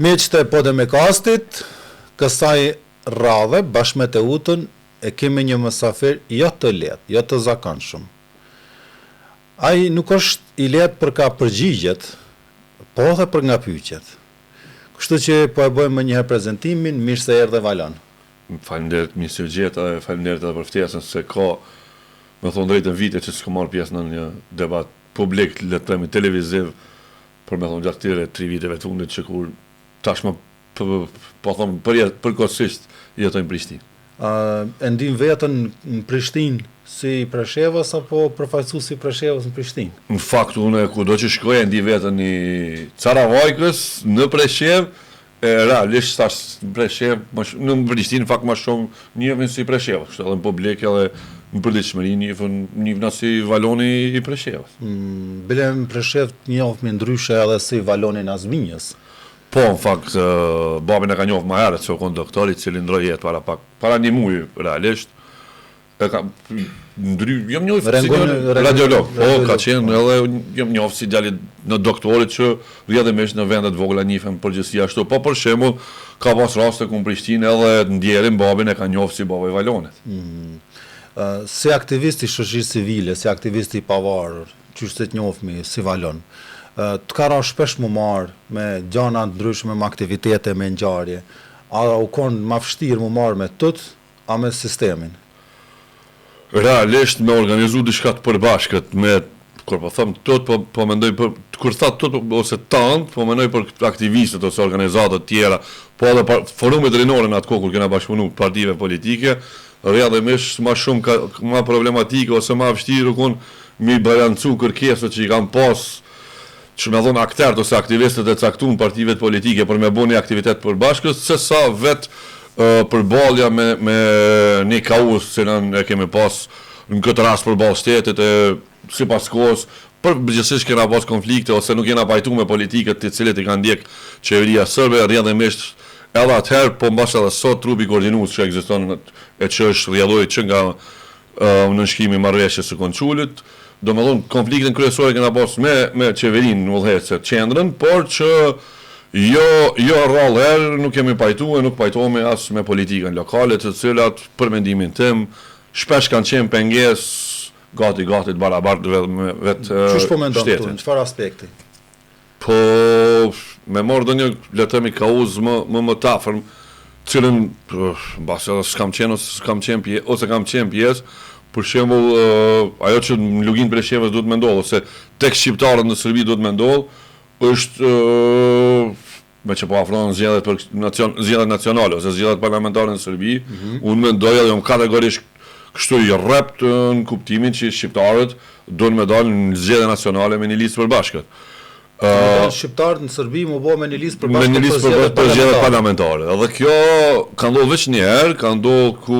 Miqtë e Podemekastit, kësaj radhe bashkë me Teutën e kemi një mysafir jo të lehtë, jo të zakonshëm. Ai nuk është i lehtë për ka përgjigjet, po edhe për nga pyetjet. Kështu që po e bëjmë më njëherë prezantimin, mirë se erdhe Valon. Faleminderit Mr. Gjeta, faleminderit edhe për ftesën se ka, me thonë drejtën vite që s'ka marrë pjesë në një debat publik, le të themi televiziv, për me thonë gjatë këtyre 3 viteve të fundit që kur tashmë po them përkohësisht jetojnë në Prishtinë. E ndim vetën në Prishtinë si Preshevës apo përfaqësues si Preshevës në Prishtinë? Në fakt unë kudo që shkoj e ndi vetën i Caravajkës në Preshevë, realisht tash në Preshevë, në Prishtinë në fakt më shumë njihen si Preshevë, kështu edhe në publik edhe në përditshmëri njihen si Valoni i Preshevës. Bile në Preshevë njohemi ndryshe edhe si Valoni i Nazminjës. Po, në fakt, babin e ka njohë më herët që konë doktor i cili ndroi jetë para një muaj realisht. Jam njohë si radiolog, po, ka qenë edhe jam njohë si djali në doktorit që rrjedhimisht në vendet vogla njihen përgjithësi ashtu. Po, për shembull, ka pas raste ku në Prishtinë edhe ndjerin babin e ka njohë si baba i Valonit. Si aktivist i shoqërisë civile, si aktivist i pavarur, qysh se të njohemi si Valon, të ka ra shpesh më marë me gjana ndryshme, me aktivitete, me ngjarje. A u konë ma vështirë më marë me tëtë, a me sistemin? Realisht me organizu diçka të përbashkët, me, kur po thëmë tëtë, po mendoj për, kur thatë tëtë ose tantë, po mendoj për aktivistët ose organizatët tjera, po edhe forumet rinore në atë kohë kur kena bashkëpunu partive politike, rrjedhimisht ma shumë ma problematike ose ma vështirë u konë mi balancu kërkesët që i kam pas që me thonë akterët ose aktivistët e caktuar partive politike për me bo një aktivitet përbashkët, se sa vetë përballja me një kaos që ne kemi pas në këtë rast përballë shtetit e sipas kohës, përgjithsisht kena pas konflikte ose nuk jena pajtuar me politikët të cilët i kanë ndjek qeveria serbe, rrjedhimisht edhe atëherë, po mbas edhe sot trupi koordinues që ekziston e që është rrjedhoi që nga nënshkrimi i marrëveshjes së Konçulit. Do me thonë, konfliktin kryesor kena pas me qeverinë në udhëheqëse qendrën, por që jo rrallë herë nuk kemi pajtuar, nuk pajtohemi as me politikën lokale, të cilat për mendimin tim shpesh kanë qenë pengesë gati të barabartë me vetë Ç'është po mendon këtu, në çfarë aspekti? Po me marrë do një le të themi kauz më të afërm, cilën mbas edhe s'kam qenë pjesë. Për shembull, ajo që në Lugin Preshevës duhet me ndodhë, ose tek shqiptarët në Serbi duhet me ndodhë, është me që po afrohen zgjedhjet nacionale ose zgjedhjet parlamentare në Serbi, unë mendoj edhe jam kategorisht kështu i rrept në kuptimin që shqiptarët duhet me dalë në zgjedhje nacionale me një listë përbashkët. Shqiptarët në Serbi më bë me një listë përbashkët me një listë për zgjedhjet parlamentare. Edhe kjo ka ndodhur veç një herë, ka ndodhur ku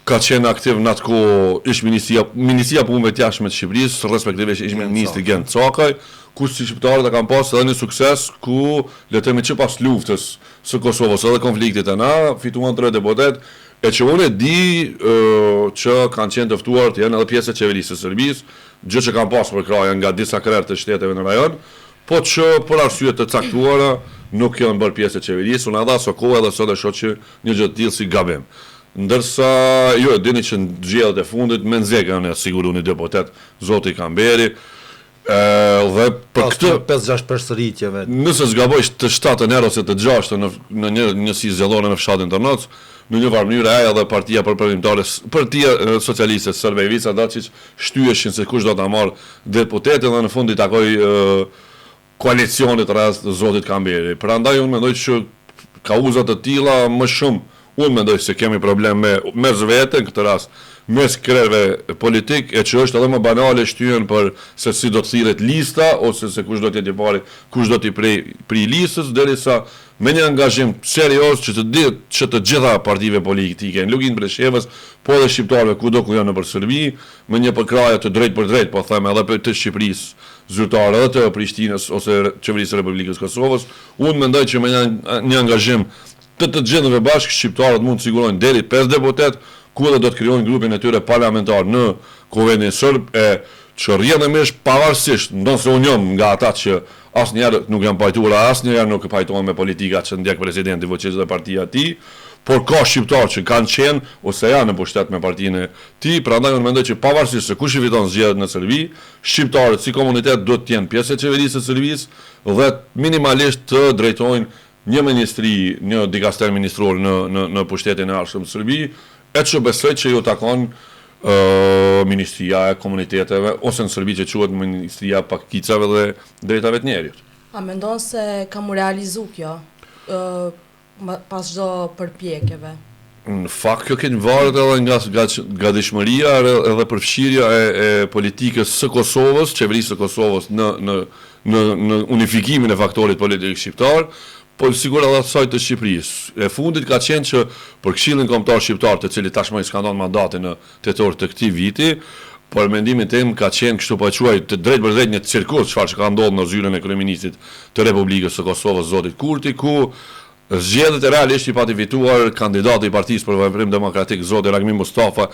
ka qenë aktiv në atë kohë ish Ministria Punëve të Jashtme të Shqipërisë, respektivisht ish ministri Gent Cakaj, ku si shqiptarët e kanë pas edhe një sukses ku le të themi që pas luftës së Kosovës edhe konfliktit e na, fituan 3 deputet, e që unë e di që kanë qenë të ftuar të jenë edhe pjesë e qeverisë së Serbisë, gjë që kanë pas për kraje nga disa krerë të shteteve në rajon, po që për arsye të caktuara nuk janë bërë pjesë e qeverisë, unë edhe aso kohë edhe sot e shoh që një gjë të tillë si gabim. Ndërsa, jo e dini që në zgjedhjet e fundit me nxekë në siguru një deputet Zoti Kamberi, dhe për këtë 5-6 përsëritjeve. Nëse zgaboj të 7 herë ose të 6 në njësi zgjedhore në fshatin Tërnoc, në një farë mënyrë ajo dhe Partia Përpërimtare, Partia Socialiste Serbe Ivica Dačić shtyeshin se kush do ta marrë deputetin dhe në fund i takoi koalicionit rreth Zotit Kamberi. Prandaj unë mendoj që kauzat të tilla më shumë unë mendoj se kemi problem mes vete, në këtë rast, mes krerëve politik, e që është edhe më banale shtyen për se si do të thirret lista, ose se kush do të jetë i pari, kush do t'i pri listës, derisa me një angazhim serioz që të gjitha partive politike, në Lugin Preshevës, po edhe shqiptarëve kudo ku janë nëpër Serbi, me një përkraje të drejt për drejt, po them edhe për të Shqipërisë zyrtare edhe të Prishtinës ose qeverisë së Republikës Kosovës, unë mendoj që me një angazhim të gjithëve bashkë shqiptarët mund të sigurojnë deri 5 deputet, ku edhe do të krijojnë grupin e tyre parlamentar në Kuvendin Serb, e që rrjedhëmisht pavarësisht, ndonse unë jam nga ata që asnjëherë nuk jam pajtuar, asnjëherë nuk pajtohem me politika që ndjek presidenti Vučić dhe partia e tij, por ka shqiptarë që kanë qenë ose janë në pushtet me partinë e tij, prandaj unë mendoj që pavarësisht se kush i fiton zgjedhjet në Serbi, shqiptarët si komunitet duhet të jenë pjesë e qeverisë së Serbisë dhe minimalisht të drejtojnë një ministri, një dikaster ministror në pushtetin e arshëm të Serbi, e që besoj që ju takon Ministria e Komuniteteve, ose në Serbi që quhet Ministria e Pakicave dhe Drejtave të Njerit. A mendon se kam realizu kjo pas çdo përpjekjeve? Në fakt kjo kënë varet edhe nga dëshmëria edhe përfshirja e politikës së Kosovës, qeverisë së Kosovës në unifikimin e faktorit politik shqiptar, po sigur edhe asaj të Shqipërisë. E fundit ka qenë që për Këshillin Kombëtar Shqiptar, të cili tashmë i skandon mandatin në tetor të këtij viti, por mendimin tim ka qenë kështu po quaj të drejt për drejt një cirkus, çfarë ka ndodhur në zyrën e kryeministit të Republikës së Kosovës, zotit Kurti, ku zgjedhjet e realisht i pati fituar kandidati i Partisë për Veprim Demokratik, zoti Ragmi Mustafi,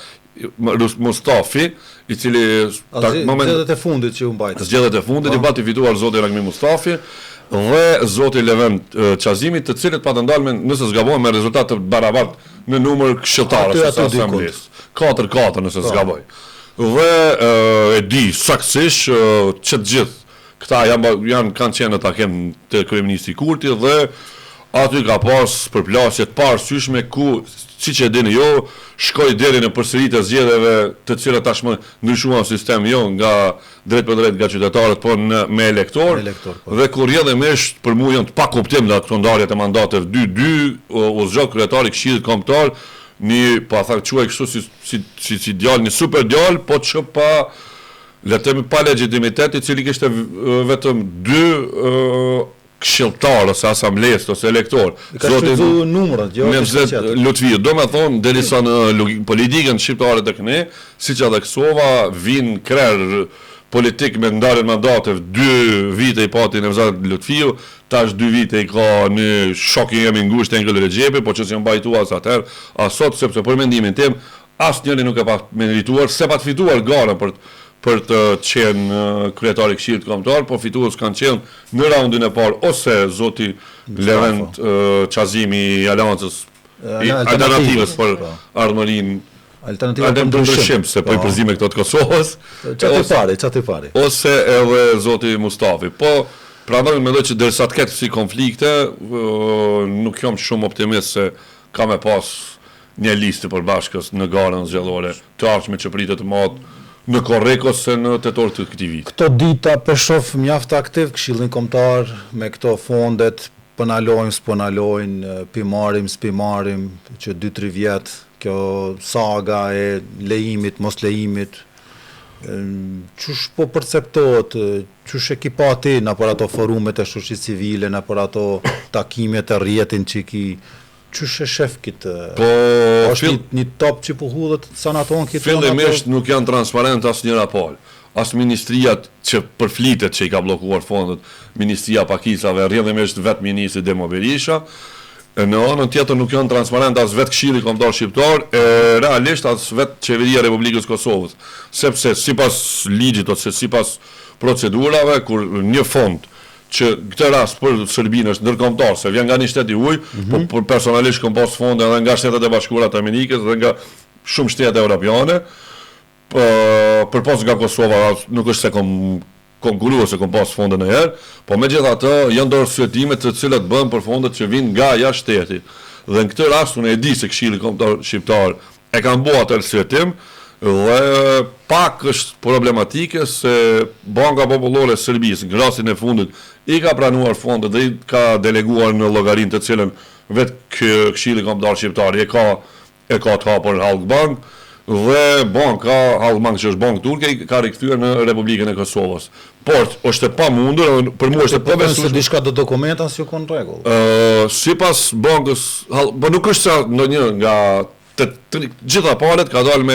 i cili zgjedhjet e fundit që u mbajtën. Zgjedhjet e fundit i pati fituar zoti Ragmi Mustafi dhe zoti Levent Qazimi, të cilët patë ndalë nëse zgabojnë me rezultat të barabartë në numër këshilltarësh së Asamblesë. 4-4 nëse zgaboj. Dhe e di saktësisht që të gjithë këta kanë qenë në takim të kryeministit Kurti dhe aty ka pas përplasje të parësyeshme ku, siç e dini jo, shkoi deri në përsëritje zgjedhjeve të cilat tashmë ndryshuan sistemi jo nga drejt për drejt nga qytetarët, por me elektor, dhe kur rrjedhëmisht për mua janë të pakuptim nga këto ndarjet e mandateve 2-2 u zgjat kryetari i Këshillit Kombëtar, një pa thënë quaj kështu si djalë, një super djalë, po që pa le të themi pa legjitimitet, i cili kishte vetëm 2 këshilltar ose asamblesë ose elektor. Ka shfrytzuar numrat, jo Lutfi, do me thonë derisa në politikën shqiptare tek ne, siç edhe Kosova vin krerë politik me ndarjen mandateve 2 vite i pati Nevzat Lutfiu, tash 2 vite i ka në shokin jemi ngushtë Engel Rexhepi, po që s'janë mbajtuar as atëherë, as sot, sepse për mendimin tim asnjëri nuk e pa merituar, se pa të fituar garën për të qenë kryetari i Këshillit Kombëtar, po fitues kanë qenë në raundin e parë ose zoti Levent Qazimi i Aleancës Alternativës për Ardhmërinë, Alternativa për ndryshim, se po i përzime këto të Kosovës, çati pari. Ose edhe zoti Mustafi. Po prandaj mendoj që derisa të ketë si konflikte, nuk jam shumë optimist se ka me pas një listë të përbashkës në garën zgjedhore të ardhshme që pritet të madh në korrek ose në tetor të këtij viti. Këto dita peshof mjaft aktiv Këshillin Kombëtar me këto fondet, ponalojnë, s'ponalojnë, pimarim, s'pimarim, që 2-3 vjet, kjo saga e lejimit, mos lejimit, çush po perceptohet, çush e ki pa ti në për ato forumet e shoqërisë civile, në për ato takimet e rrjetin që ki, çush e shef këtë? Po është një top që po hudhet sanaton këtë. Fillimisht nuk janë transparent asnjëra palë. As ministriat që përflitet që i ka bllokuar fondet, Ministria Pakicave, rrjedhëmisht vetë ministri Demo Berisha. Në anën tjetër nuk janë transparent as vetë Këshilli Kombëtar Shqiptar, realisht as vetë Qeveria e Republikës Kosovës, sepse sipas ligjit ose sipas procedurave, kur një fond që këtë rast për Serbinë është ndërkombëtar, se vjen nga një shtet i huaj, por personalisht kam pas fonde edhe nga Shtetet e Bashkuara të Amerikës dhe nga shumë shtete europiane, përpas nga Kosova nuk është se konkurruar se kom pas fonde në herë, po megjithatë janë dorë syetime të cilat bën për fondet që vinë nga jashtë shtetit. Dhe në këtë rast unë e di se Këshilli Kombëtar Shqiptar e kanë bërë atë syetim dhe pak është problematike se Banka Popullore e Serbisë në rastin e fundit i ka pranuar fondet dhe i ka deleguar në llogarinë të cilën vetë Këshilli Kombëtar Shqiptar e ka të hapur Halkbank. Dhe banka Halkbank, që është bankë turke, ka rikthyer në Republikën e Kosovës. Por është e pamundur, për mua është e pabesueshme se diçka do dokumenta si kon rregull. Sipas bankës, po nuk është se ndonjë nga të gjitha palët ka dalë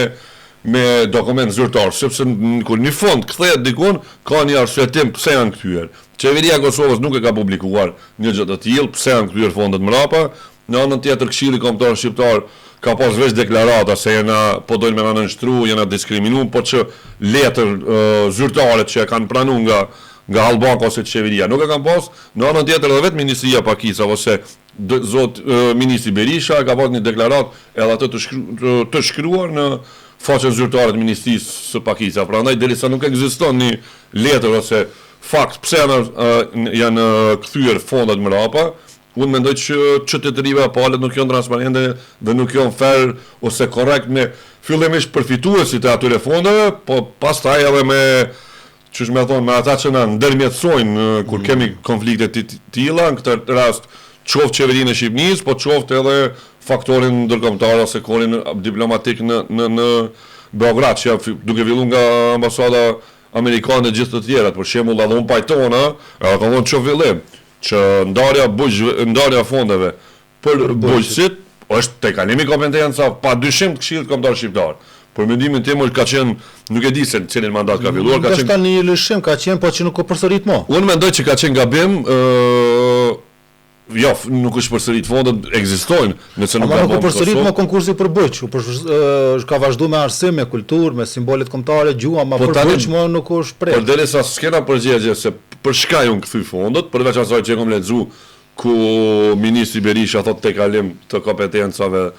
me dokument zyrtar, sepse kur një fond kthehet dikun, ka një arsyetim pse janë kthyer. Qeveria e Kosovës nuk e ka publikuar një gjë të tillë, pse janë kthyer fondet mbrapa. Në anën tjetër Këshilli Kombëtar Shqiptar ka pas veç deklarata se jena po dojnë me na nënshtru, jena diskriminu, po që letër zyrtaret që e kanë pranu nga Hallbanka ose qeveria. Nuk e kanë pas në anën tjetër edhe vetë Ministria Pakisë ose zot ministri Berisha ka pas një deklarat edhe atë të shkruar në faqen zyrtare të Ministrisë së Pakisë. Prandaj derisa nuk ekziston një letër ose fakt pse janë kthyer fondet mrapa, unë mendoj që qytetërive palët nuk janë transparente dhe nuk janë fair ose korrekt me fillimisht përfituesit e atyre fondeve, po pastaj edhe me me ata që na ndërmjetësojnë kur kemi konflikte të tilla, në këtë rast qoftë qeverinë e Shqipërisë, po qoftë edhe faktorin ndërkombëtar ose korin diplomatik në Beograd, që duke filluar nga ambasada amerikane e gjithë të tjerat, për shembull edhe unë pajtona, ka thonë çfarë fillim, që ndarja fondeve për bujqësit është te kalimi kompetenca pa dyshim të Këshillit Kombëtar Shqiptar. Për mendimin tim ka qenë, nuk e di se në cilin mandat ka filluar, ka qenë një lëshim ka qenë, po që nuk ka përsërit më. Unë mendoj që ka qenë gabim, jo, nuk është përsërit fondet, ekzistojnë, nëse nuk ka nuk ka përsërit më konkursi për bujq, ka vazhdu me arsim, me kulturë, me simbolit kombëtare, gjuha, ma për bujq më nuk është prej. Por derisa s'kena përgjigje se për shka ju kthy fondet, përveç asaj që e kam lexu ku ministri Berisha thot te kalim të kompetencave,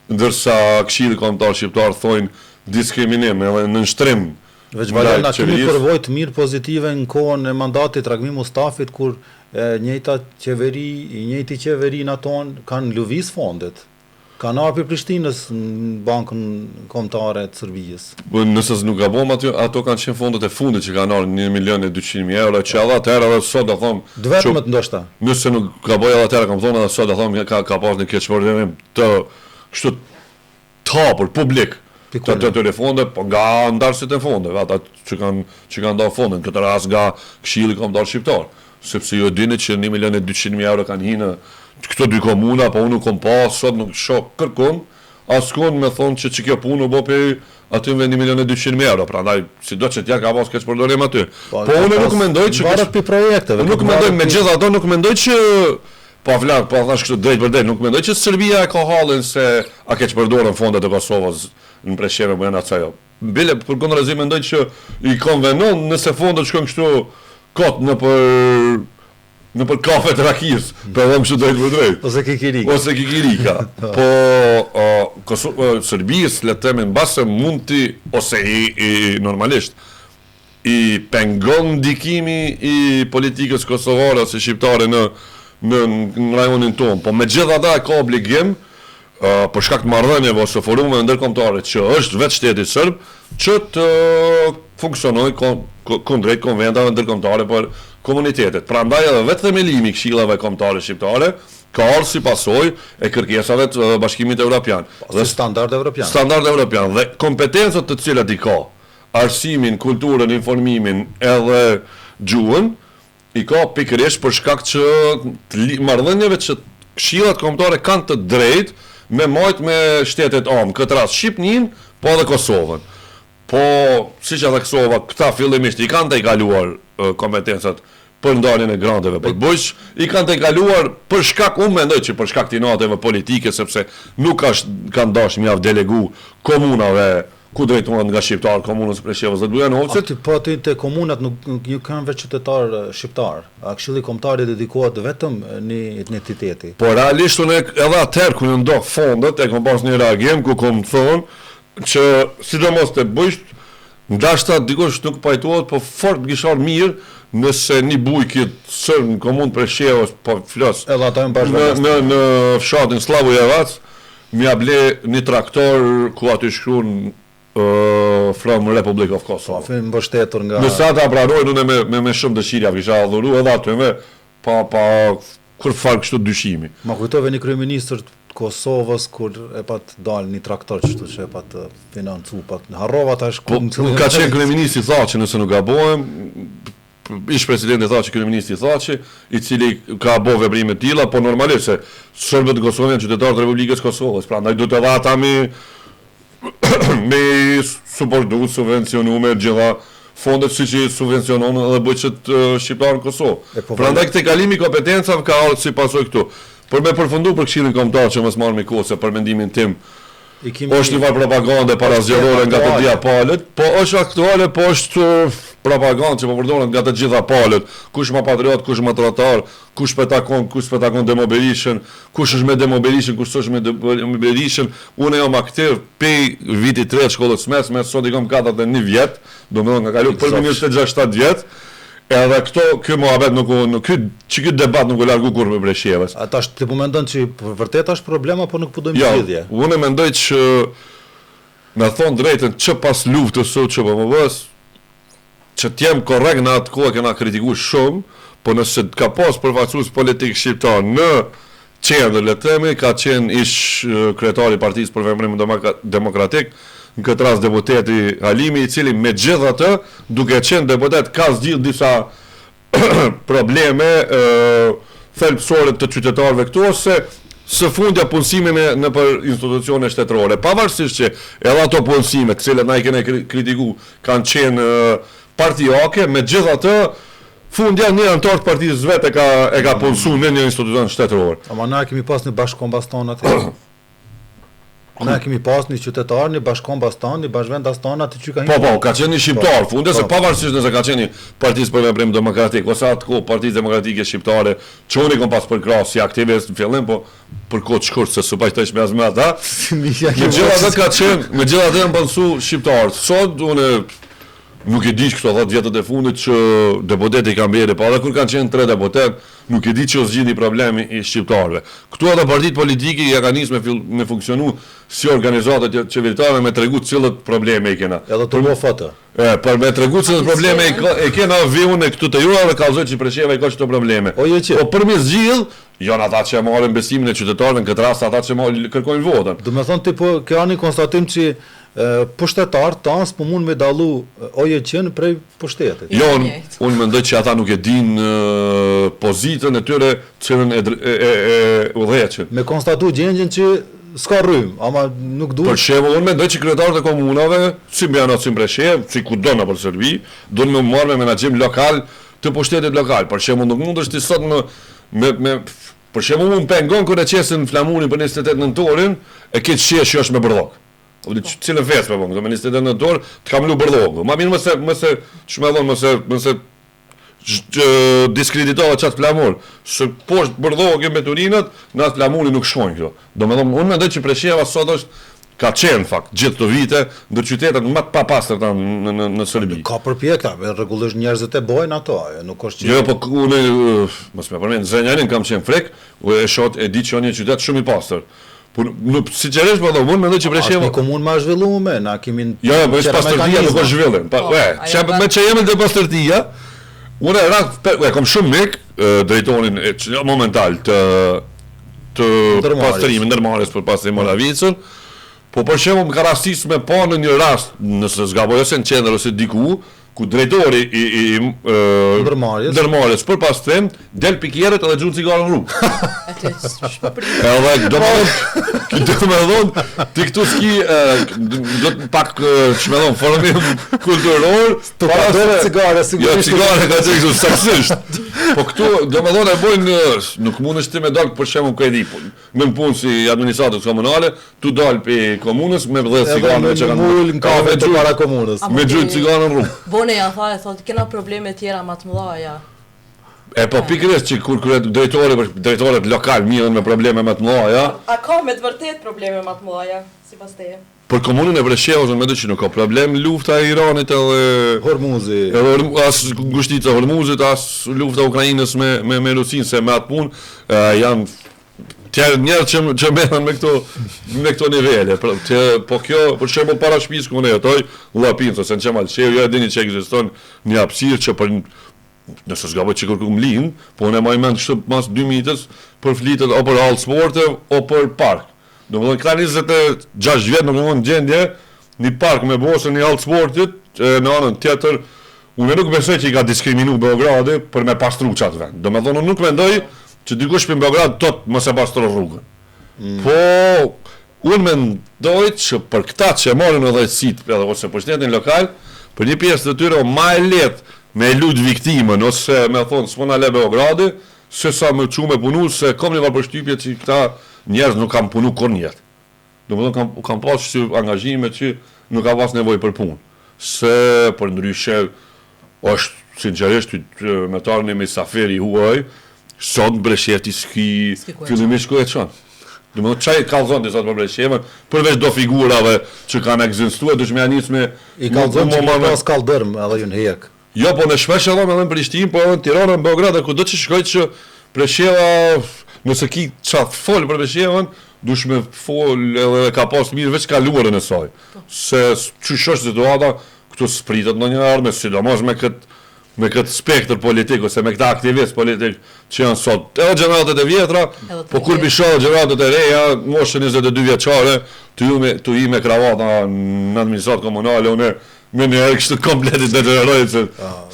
ndërsa Këshilli Kombëtar Shqiptar thonë diskriminim edhe nënshtrim. Veç valja na kemi përvojë të mirë pozitive në kohën e mandatit Ragmi Mustafit, kur njëjti qeveri në tonë kanë lëviz fondet. Kanë ardhur për Prishtinës në Bankën Kombëtare të Serbisë. Nëse nuk gabon ato kanë qenë fondet e fundit që kanë ardhur 1.200.000 euro, që edhe atëherë edhe sot do them. Vetëm ndoshta. Nëse nuk gaboj edhe atëherë kam thonë edhe sot do them ka pas një keqpërdorim të kështu të hapur publik të telefonde, po nga ndarësit e fondeve, ata që kanë ndarë fondin, këtë rast nga Këshilli Kombëtar Shqiptar, sepse ju dini që 1.200.000 euro kanë hinë këto dy komuna, po unë nuk kom pas, sot nuk shoh kërkon, askon me thonë që kjo punë u bë për aty me 1.200.000 euro, prandaj sido që t'ja ka pas keqpërdorim aty. Po unë nuk mendoj që varet pi projekteve. Nuk mendoj megjithatë, nuk mendoj që po thash kështu drejt për drejt, nuk mendoj që Serbia e ka hallin se a keqpërdorën fondet e Kosovës në Presheve apo janë ajo. Bile përkundërzi mendoj që i konvenon nëse fondet shkojnë kështu kot në për kafe të rakis, për edhe më kështu drejt për drejt. Ose kikirika. Po Serbis, le të themi, mbase mund ti, ose i normalisht, i pengon ndikimi i politikës kosovare ose shqiptare në rajonin tonë, po megjithatë ka obligim për shkak të marrëdhënieve ose forumeve ndërkombëtare që është vetë shteti serb që të funksionojë kundrejt konventave ndërkombëtare për komunitetet. Prandaj edhe vetë themelimi i këshillave kombëtare shqiptare ka ardhur si pasojë e kërkesave të Bashkimit Evropian dhe standard evropian. Standard evropian dhe kompetencat të cilat i ka, arsimin, kulturën, informimin edhe gjuhën, i ka pikërisht për shkak që marrëdhënieve që këshillat kombëtare kanë të drejtë me majt me shtetet amë, këtë rast Shqipnin, po edhe Kosovën. Po, siç edhe Kosova, këta fillimisht i kanë të i kaluar kompetencat për ndarjen e granteve për bujq, i kanë të i kaluar për shkak, unë mendoj që për shkak të inateve politike, sepse nuk kanë dashur mjaft delegu komunave ku drejtohen nga shqiptar, komunës Preshevës dhe Bujanovcit. Po aty te komunat nuk kanë vetë qytetar shqiptar. A Këshilli Kombëtar dedikohet vetëm një etniciteti. Po realisht unë edhe atëherë kur ndo fondet, e kam pas një reagim ku kom thonë që sidomos te bujq, ndashta dikush nuk pajtohet, po fort gishar mirë nëse një bujk sër në komunë Preshevës, po flas. Edhe ata janë në fshatin Slavojevac, m'ia ble një traktor ku aty shkruan from Republic of Kosovo. Mbështetur nga. Nëse ata pranojnë, unë me shumë dëshirë kisha adhuru edhe aty me pa kur fal kështu dyshimi. Ma kujtove një kryeministër të Kosovës kur e pat dal një traktor kështu që e pat financu, pat harrova tash ku ka qenë kryeministri Thaçi, nëse nuk gabohem, ish presidenti Thaçi, kryeministri Thaçi, i cili ka bë veprime të tilla, po normalisht se serbët e Kosovës janë qytetarë të Republikës Kosovës, prandaj duhet edhe ata me suportu, subvencionu me gjitha fondet si që subvencionon edhe bujqet shqiptarë në Kosovë. Prandaj këtë kalimi kompetencave ka ardhur si pasojë këtu. Për me përfundu për Këshillin Kombëtar që mos marrëm kohë se për mendimin tim është një farë propagande parazgjedhore nga të dia palët, po është aktuale, po është propagandë që po përdoren nga të gjitha palët. Kush më patriot, kush më trotar, kush petakon Demo Berishën, kush është me Demo Berishën, kush është me Demo Berishën. Unë jam aktiv pe vitit 3 shkollës mesme, sot i kam 41 vjet, domethënë nga kalu për 26-7 vjet. Edhe kjo mohabet ky debat nuk u largu kur me Breshevës. Ata ti po mendon që vërtet është problem apo nuk po dojmë zgjidhje? Jo, unë mendoj që me thon drejtën që pas luftës sot CPMV-s që t'jem korrekt në atë kohë kena kritikuar shumë, po nëse ka pas përfaqësues politik shqiptar në qendër, le të themi, ka qenë ish kryetari i Partisë për Veprim Demokratik, në këtë rast deputeti Halimi, i cili me gjithë atë, duke qenë deputet, ka zgjidhur disa probleme thelbësore të qytetarëve këtu, ose së fundja punësimin në për institucione shtetërore. Pavarësisht që edhe ato punësime, të cilat na i kene kritiku, kanë qenë partijake, me gjithë atë, fundja një antar të partisë vetë e ka punësuar në një institucion shtetëror. Ama na kemi pas një bashkëkombaston aty. Na kemi pas një qytetar, një bashkëkombaston, një bashkëvendaston aty që ka një. Po, ka qenë një shqiptar, fundja se pavarësisht nëse ka qenë Partisë për Veprim Demokratik ose atë Partisë Demokratike Shqiptare, që unë kam pas përkrahas si aktivist në fillim, po për kohë të shkurt se supajtohesh me as me ata. Megjithatë ka qenë, megjithatë janë punësu shqiptar. Sot unë nuk e di këto 10 vjetët e fundit që deputeti ka mbjerë, pa edhe kur kanë qenë 3 deputet, nuk e di që o zgjidhi problemi i shqiptarëve. Këtu edhe partitë politike ja kanë nisë me funksionu si organizatët qeveritare me tregu cilët probleme i kena. Edhe të mo foto. Për me tregu cilët probleme e kena viun e këtu të jura dhe kalzoj që Presheva i ka qëto probleme. Po përmes zgjidh, janë ata që marrin besimin e qytetarëve, në këtë rast ata që kërkojnë votën. Do me thonë ti po kjo ani konstatim që pushtetarë tanë s'po mund me dallu OJQ prej pushtetit. Jo, unë mendoj që ata nuk e din pozitën e tyre cilën e udhëheqin. Me konstatu gjendjen që s'ka rrym, ama nuk duhet. Për shembull, unë mendoj që kryetarët e komunave, si Mbjana, si Breshevë, si kudo në Serbi, duhen me marrë me menaxhim lokal të pushtetit lokal. Për shembull, nuk mundesh ti sot me për shembull unë pengon kur e qesin Flamurin për 28 nëntorin, e ke shesh është me bardhok. Cilën fesë me bëngë, do me 28 nëntor, të kam lu bardhok. Ma mirë mëse çmellon, mëse diskreditohet qatë Flamur, se poshtë bardhoke me turinat, në atë Flamuri nuk shkojnë kjo. Do me thonë, unë mendoj që Presheva sot është ka qenë fakt gjithë të vite ndër qytetet më të papastërta në Serbi. Ka përpjekta, rregullisht njerëzit e bojnë ato, nuk është që. Jo, po unë mos më përmend, Zrenjanin kam qenë frek, e di që është një qytet shumë i pastër. Po nuk sinqerisht po unë mendoj që Presheva është një komunë më zhvilluar, na kemi. Jo, po është pastërtia nuk është zhvillim. Me që jemi të pastërtia, unë kam shumë mik drejtorin momental të pastërimit ndërmarrjes për pastërim Moravicën. Po për shembull më ka rastis me pa në një rast, nëse zgaboj ose në qendër ose diku, ku drejtori i ndërmarrjes për pastrim del pikjerët edhe xhun cigare në rrugë. Edhe do më thonë, ti këtu ski do të pak çmellon formim kulturor, të padore cigare sigurisht. Jo, cigare ka qenë saksisht. Po këtu do më thonë e bojnë, nuk mundesh ti me dal për shembull ku e di, në punë si administratës komunale, tu dal pe komunës me 10 cigare që kanë kafe të para komunës. Me xhun cigare në rrugë. Bone ja thotë kena probleme tjera më të mëdha. Po pikërisht që kur drejtorët lokal mirën me probleme më të mëdha. A ka me të vërtet probleme më të mëdha sipas teje? Për komunën e Breshevës unë mendoj që nuk ka problem lufta e Iranit edhe Hormuzi. Edhe as ngushtica e Hormuzit, as lufta e Ukrainës me Rusinë, se me atë punë janë tjerë njerë që merren me këto nivele. Po kjo, për shembull para shtëpisë ku unë jetoj, Llapinca, se në Çemalçeu, jo e dini që ekziston një hapësirë që për nëse s'gaboj që kërkum linë, po unë e maj mend kështu mas 2 minutës për flitet o për hall sporte o për park. Domethënë ka 26 vjet në gjendje një park me bosën një hall sportit, në anën tjetër unë nuk besoj që i ka diskriminuar Beogradi për me pastru çat vend. Domethënë unë nuk mendoj që dikush në Beograd tot mos e pastron rrugën. Po unë mendoj që për këta që marrin udhëheqësitë ose pushtetin lokal, për një pjesë të tyre më e lehtë me lut viktimën ose me thonë s'pona le Beogradi, se sa më çu me punu se kam një përshtypje që këta njerëz nuk kanë punu kur njerë. Domethënë kam pas si angazhime që nuk ka pas nevojë për punë. Se për ndryshe është sinqerisht metarën e Misaferi huaj, sot Bresheti fillimisht ku e çon. Domethënë çaj kallzon disa të Breshevën, përveç do figurave që kanë ekzistuar, duhet më nis me I kallzon që ka pas kallërm edhe ju në hek. Jo, po në shpesh edhe në Prishtinë, po edhe në Tiranë, në Beograd, kudo që shkoj që Bresheva, nëse ki çfarë fol për Breshevën, dush me fol edhe ka pas mirë veç kaluarën e saj. Se çysh është situata këtu spritet ndonjëherë me sidomos me këtë spektër politik ose me këta aktivistë politik që janë sot. Edhe gjeneratat e vjetra, po kur bishohet gjeneratat e reja, moshën 22 vjeçare, tu i me kravata në administratë komunale, unë me një kështu kompletit degeneroj se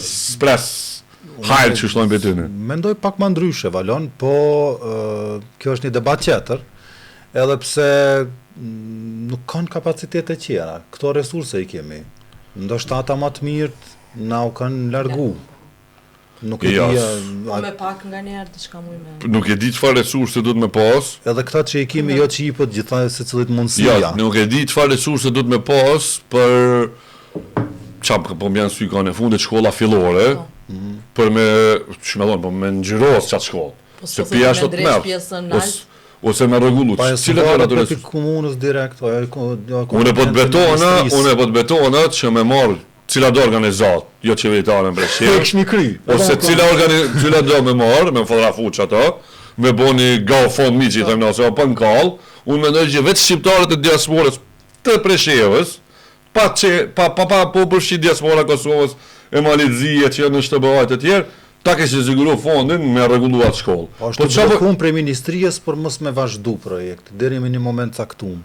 spres hajrë që shtojnë për ty në. Mendoj pak më ndryshe, Valon, po kjo është një debat tjetër, edhe pse nuk kanë kapacitete tjera, këto resurse i kemi. Ndoshta ata më të mirë na u kanë largu. Nuk e di. Me pak nga njerë diçka më me. Nuk e di çfarë resurse duhet me pas. Edhe këta që i kemi jo që i po të gjitha secilit mundësia. Ja, nuk e di çfarë resurse duhet me pas për çfarë po mbjan sy kanë në fundit shkolla fillore. Për me çmellon, po me ngjyros çat shkollë. Se pia është të merr. Ose me rregullu. Cilat janë ato të komunës direkt, unë po të betona që me marr cila do organizat, jo qeveritare në Breshevë. Ose cila do me marr, me fotografuç ato, me boni GoFundMe që i them ose pa nkall, unë mendoj që vetë shqiptarët e diasporës të Breshevës, pa po përfshi diaspora Kosovës e Malizije që janë në shtëbërat e tjerë, ta ke që siguru fondin me rregulluar shkollë. Po blokun prej ministrijës për mos me vazhdu projekt, deri në një moment caktuar.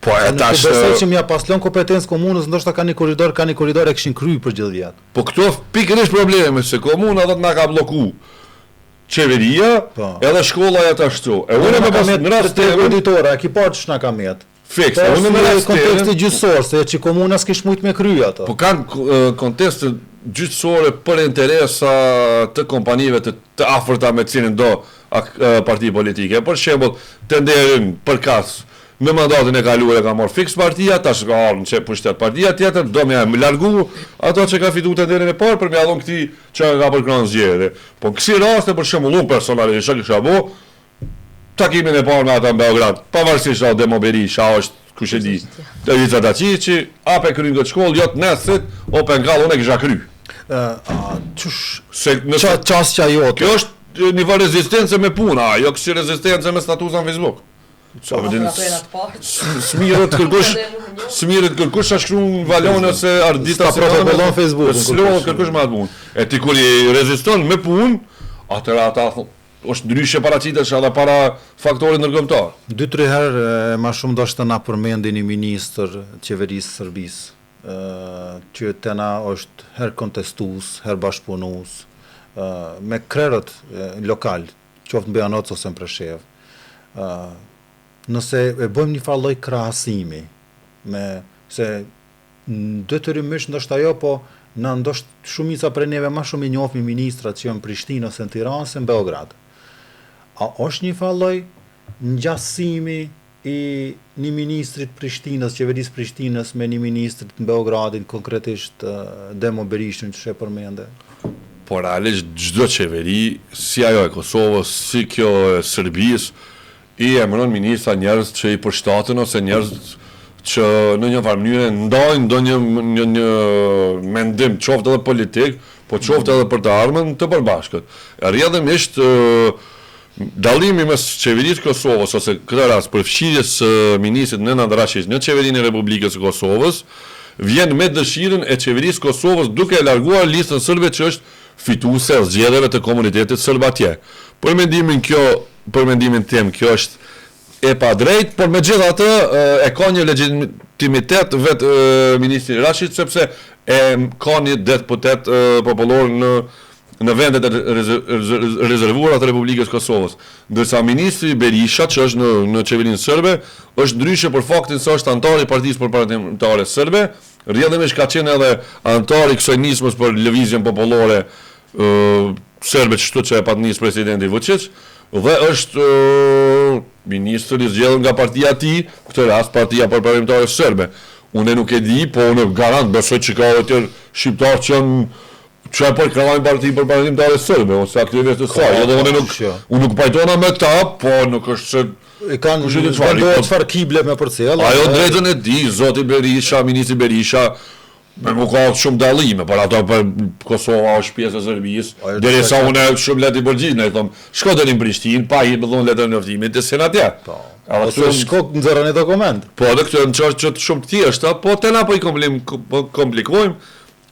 Po e tash besoj që mja pas lën kompetencë komunës, ndoshta ka një korridor e kishin kryer për gjithë vjet. Po këto pikërisht probleme se komuna do të na ka blloku qeveria, edhe shkolla jeta ashtu. E unë më pas në rast të auditora, ki pa ç'na ka mjet. Fiks, unë në kontekstin gjyqësor, se që komuna s'kish mujt me kry ato. Po kanë konteste gjyqësore për interesa të kompanive të afërta me cilin do parti politike. Për shembull, tenderin për kas në mandatin e kaluar e ka marrë fiks partia, tash ka ardhur në pushtet partia tjetër, do më largu ato që ka fituar tenderin e parë për më dhon këtij që ka përkrahur zgjedhje. Po në kësi raste për shembull unë personalisht kisha bë takimin e parë me ata në Beograd, pavarësisht se Demo Berisha është kush e di. Delica Dacici, apo kryen këtë shkollë, jo të nesit, open gall unë kisha kry. Se në çastja jote. Kjo është nivel rezistence me puna, jo kësi rezistence me status në Facebook. Smirët kërkush a shkru në Valon ose Ardita se protokollon Facebook. Slohet kërkush me atë punë. E ti kur i reziston me punë, atëra ata është ndryshe paraqitesh edhe para faktorit ndërkombëtar. 2-3 herë më shumë ndoshta na përmendin një ministër qeverisë Serbisë, që tena është her kontestues, her bashkëpunues, me krerët lokal, qoftë në Bejanoc ose në Preshevë. Nëse e bëjmë një farë lloj krahasimi se detyrimisht ndoshta jo, po na ndoshta shumica prej neve më shumë i njohim ministrat që janë në Prishtinë ose në Tiranë ose në Beograd. A është një farë lloj ngjasimi i një ministrit Prishtinës, qeverisë Prishtinës me një ministrit në Beogradin, konkretisht Demo Berishën që e përmende? Po realisht çdo qeveri, si ajo e Kosovës, si kjo e Serbisë, i emëron ministra njerëz që i përshtaten ose njerëz që në një farë mënyrë ndajnë ndonjë mendim, qoftë edhe politik, po qoftë edhe për të ardhmen të përbashkët. Rrjedhimisht dallimi mes qeverisë Kosovës ose këtë rast përfshirjes ministrit Nenad Rashić në qeverinë e Republikës së Kosovës vjen me dëshirën e qeverisë Kosovës duke e larguar listën sërbe që është fituese e zgjedhjeve të komunitetit serb atje. Për mendimin tim kjo është e pa drejt, por megjithatë e ka një legitimitet vetë ministri Rashić sepse e ka një deputet popullor në vendet e rezervuara të Republikës Kosovës. Ndërsa ministri Berisha, që është në qeverinë serbe, është ndryshe për faktin se është antar i Partisë Përpartimtare Serbe, rrjedhimisht ka qenë edhe antar i kësaj nismës për lëvizjen popullore serbe, çdo që e patnis presidenti Vučić, dhe është ministri i zgjedhur nga partia e tij, këtë rast Partia Përparimtare Serbe. Unë nuk e di, po unë garant besoj që ka edhe tjerë shqiptar që janë për krahajnë Partia Përparimtare Serbe ose aktivistë të saj. Edhe unë nuk pajtona me ta, po nuk është se i kanë vendohet çfarë kible me përcjell. Ajo drejtën e di, zoti Berisha, ministri Berisha, me ka shumë dallime, por ato për Kosova është pjesë e Serbisë. Derisa unë shumë lehtë i përgjigj, i them, shko deri në Prishtinë, pa i dhënë letrën e njoftimit të senatja. Po. Ose shko nxjerrën e dokument. Po, edhe këto janë çështje shumë të thjeshta, po tena po i komplikojmë.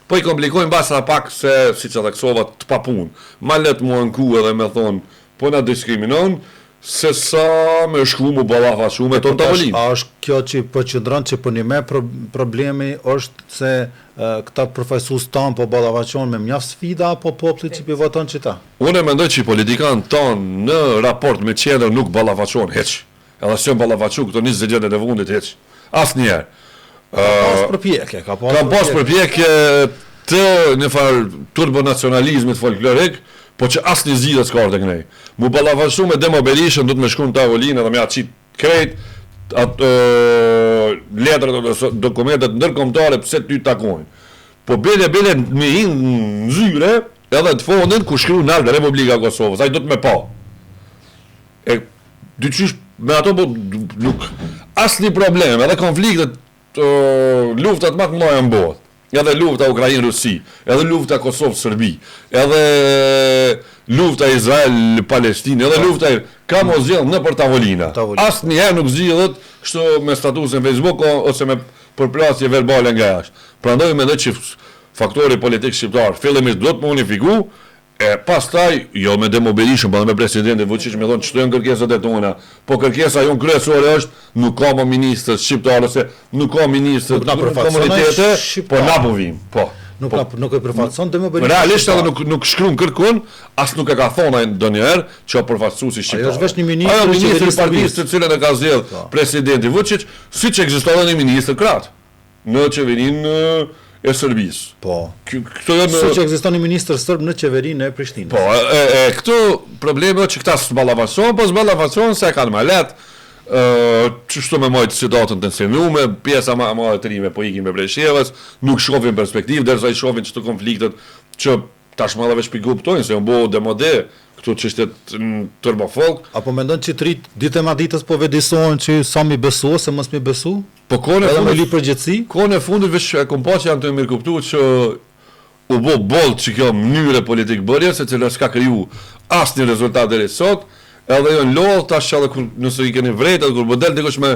Po i komplikojmë basa pak se siç e theksova të papunë. Ma let mua anku edhe me thon, po na diskriminon se sa me shku mu ballafaqu me ton tavolinë. A është kjo që po qëndron që po një me problemi është se këta përfaqësues tan po ballafaqon me mjaft sfida apo populli që voton që ta? Unë mendoj që politikanë tanë në raport me qendrën nuk ballafaqon hiç. Edhe s'e ballafaqu këto 20 ditët e fundit hiç. Asnjëherë. Ka pas përpjekje të në farë turbonacionalizmit folklorik, po që asnjë zgjidhje s'ka tek ne. Mu ballafaqu me Demo Berishën, do të më shkon tavolinë edhe më atë krejt atë letrat ose dokumentet ndërkombëtare pse ty takojnë. Po bile me në zyre edhe të fondin ku shkruan nalt Republika e Kosovës, ai do të më pa. E dyqysh me ato po nuk asnjë problem, edhe konfliktet luftat më të mëdha në botë. Edhe lufta Ukrainë-Rusi, edhe lufta Kosovë-Serbi, edhe lufta Izrael-Palestinë, edhe lufta ka mos zgjedh në për tavolina. Asnjëherë nuk zgjidhet kështu me statusin Facebook ose me përplasje verbale nga jashtë. Prandaj mendoj që faktori politik shqiptar fillimisht do të më unifiku, e pastaj jo me Demo Berishën, por me presidentin Vučić më thonë çto janë kërkesat e tona. Po kërkesa jon kryesore është nuk ka më ministër shqiptar ose nuk ka ministër komunitete, po na po vim. Po. Nuk e përfaqëson Demo Berishën. Realisht edhe nuk shkruan kërkun, as nuk e ka thonë ndonjëherë që përfaqësuesi shqiptar. Ajo është vetëm një ministër i partisë të cilën e ka zgjedh presidenti Vučić, siç ekziston një ministër krah në qeverinë e Serbisë. Po. Këto janë siç ekziston një ministër serb në qeverinë e Prishtinës. Po, këtu problemi është që këta s'ballafaqohen, po s'ballafaqohen se kanë më lehtë. Çështo me mojt situatën të nsenume, pjesa më e trime po ikin me Breshevës, nuk shohin perspektivë, derisa i shohin çto konfliktet që tashmë edhe veç kuptojnë se janë bo demode këtu çështjet turbofolk. Apo mendon që ditë e maditës po vedisohen që sa mi besu ose mos mi besu? Po kohën e fundit përgjithësi? Kohën e fundit veç e kom pasur janë të mirë kuptuar që u bë boll që kjo mënyrë politik bërje se cila s'ka kriju asnjë rezultat deri sot, edhe janë lodh tash edhe nëse i keni vretë kur model dikush me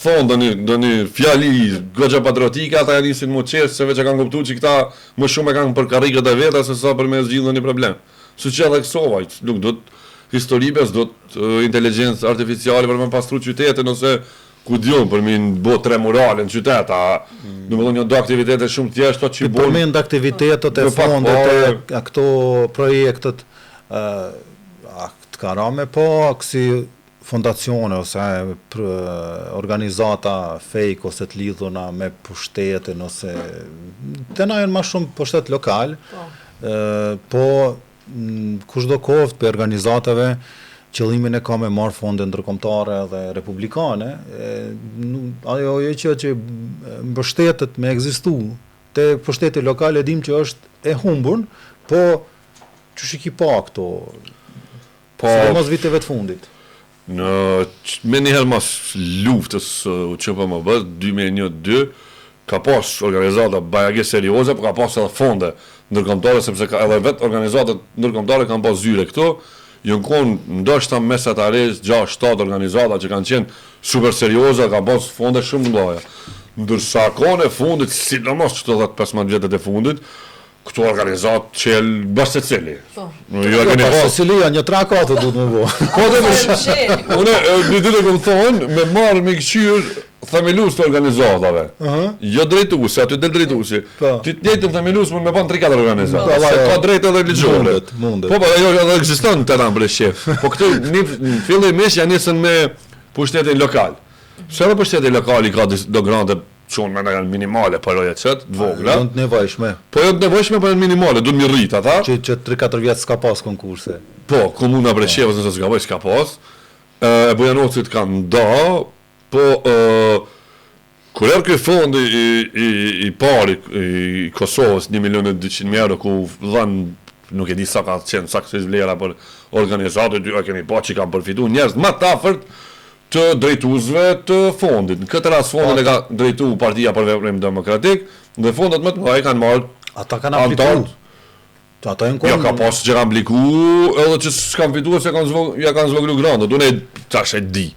thonë doni fjali goxha patriotike, ata janë nisin më çes se veç e kanë kuptuar që këta më shumë e kanë për karrikat e veta se sa për me zgjidhur një problem. Siç edhe Kosova, nuk do të historibes, do të inteligjencë artificiale për me pastru qytetin ose ku dion për mi bo tre murale në qytet, domethënë do aktivitete shumë të thjeshta që bën. Përmend aktivitetet e fondet e këto projektet të karame, po si fondacione ose organizata fake ose të lidhuna me pushtetin ose tena janë më shumë pushtet lokal, po kushdo kohë për organizatave qëllimin e ka me marrë fonde ndërkombëtare dhe republikane, ajo që mbështetet me ekzistu te pushteti lokal e dim që është e humbur, po që shiki pa këto, sidomos viteve të fundit. Me njëherë mas luftës që po më bërë, 2001-2002, ka pas organizata bajage serioze, po ka pas edhe fonde ndërkombëtare, sepse edhe vetë organizatat ndërkombëtare kanë pas zyre këto, jënë konë ndoshta mesatarisht 6-7 organizata që kanë qenë super serioze, kanë pas fonde shumë mëdha. Ndërsa kohën e fundit, sidomos çdo 10-15 vjetet e fundit, këto organizat që bashkë secili. Jo keni pas secili janë një trakatë duhet më bëj. Po dhe unë ditë kam thonë me marrë me këshir themelues të organizatave. Jo drejtuesi, aty del drejtuesi. Ti të njëjtën themelues mund me bën 3-4 organizata. Ka drejtë edhe ligjore. Po ajo edhe ekziston te na breshef. Po këtu në fillimisht janë nisën me pushtetin lokal. Se edhe pushteti lokal i ka do grande çon më janë minimale paroja çet, të vogla. Janë të nevojshme. Po janë të nevojshme, po janë minimale, duhet mi rrit ata. Që 3-4 vjet s'ka pas konkurse. Po, komuna Breshevës nëse s'ka pas. e Bujanovcit kanë nda, po kur erë këj fondi i pari i Kosovës 1.200.000 euro ku dhanë, nuk e di sa ka qenë saksisht vlera për organizatët, dy kemi pa që kanë përfitu njerëz më të afërt të drejtuesve të fondit. Në këtë rast fondin e ka drejtu Partia për Veprim Demokratik, dhe fondet më të mëdha kanë marrë ata kanë aplikuar. Ata janë ja ka pas që kanë apliku, edhe që s'kan fituar se ja kanë zvoglu grandet. Unë tash e di.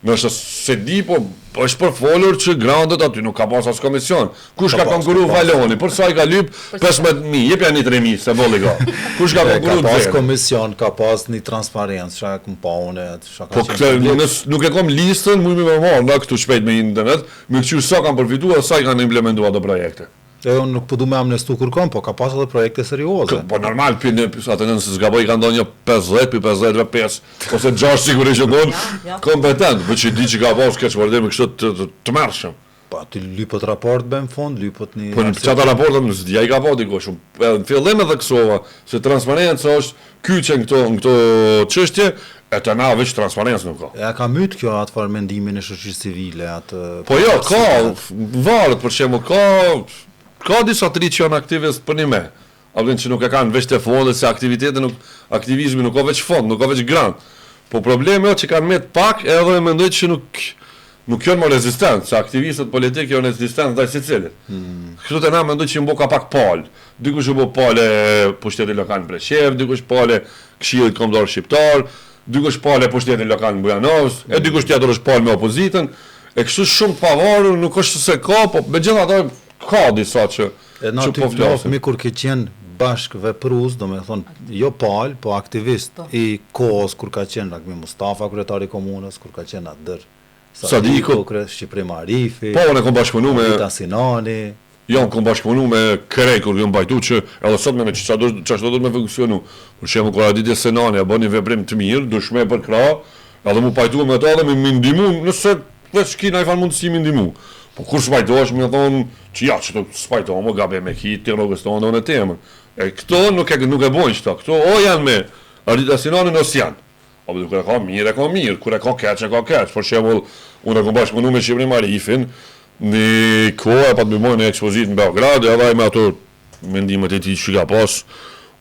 Nëse se di, po është për folur që grandet aty nuk ka pas as komision. Kush ka konkuru Valoni? Për sa i ka lyp 15.000, jepja një 3.000 se bolli ka. Kush ka konkuru? Ka pas komision, ka pas një transparencë, çka kum pa unë, çka ka. Po këtë nuk e kam listën, më më marr nga këtu shpejt me internet, me këtu sa kanë përfituar, sa i kanë implementuar ato projekte. Unë nuk po du me amnestu kërkon, po ka pas edhe projekte serioze. Po normal, atë nëse s'gaboj ka ndonjë 50, 50 5 ose 6 sigurisht që konë kompetent, për që di që ka pas keq vërdet me kështë të mërshëm. Po aty lypët raport bëjmë fond, lypët një... Po në qëta raportën nësë dhja i ka pa diko shumë. Në fillim edhe kësova, se transparenca është kyqen në këto qështje, e të na veç transparencë nuk ka. Ja ka mytë kjo atë farë mendimin e shoqërisë civile, atë... Po jo, ka, varët për shembull, ka disa të që janë aktivist për një me. Abdin që nuk e kanë veç të fondet, se aktivizmi nuk ka veç fond, nuk ka veç grant. Po problemi është që kanë me të pak edhe mendoj që nuk janë më rezistent, se aktivistët politikë janë rezistent ndaj secilit. Kështu të na mendoj që më bo ka pak palë. Dikush u bo palë pushtetit lokal në Preshevë, dikush palë Këshillit Kombëtar Shqiptar, dikush palë pushtetit lokal në Bujanovës, e dikush tjetër është palë me opozitën. E kështu shumë të pavarur, nuk është se ka, po megjithatë ka disa që po flasin. Mi kur ke qenë bashkë veprues, do me thonë, jo palë, po aktivist i kohës, kur ka qenë Ragmi Mustafa, kryetari i komunës, kur ka qenë Ader Sadiku, Shqipëri Marifi, po unë kom bashkëpunu me Rita Sinani. Jo, kom bashkëpunu me Krej, kur jam bajtu që edhe sot me çfarë do të më funksionu. Për shembull, kur Rita Sinani e bën një veprim të mirë, dushme për krah, edhe më pajtuam me ata dhe më ndihmu, nëse veç kina i fan mundësi më ndihmu. Po kur s'pajtohesh më thonë që ja, që të s'pajtohem, o gabe me ki, të rogës tonë në temën. E këto nuk e bojnë qëta, këto o janë me Rita Sinani ose janë. O kur e ka mirë, kur e ka keq, për shembull, unë e kom bashkëpunu me Shqipëri Marifin, në kohë e pa të bëjmë në ekspozit në Beograd, edhe me ato mendimet e tij që ka pas,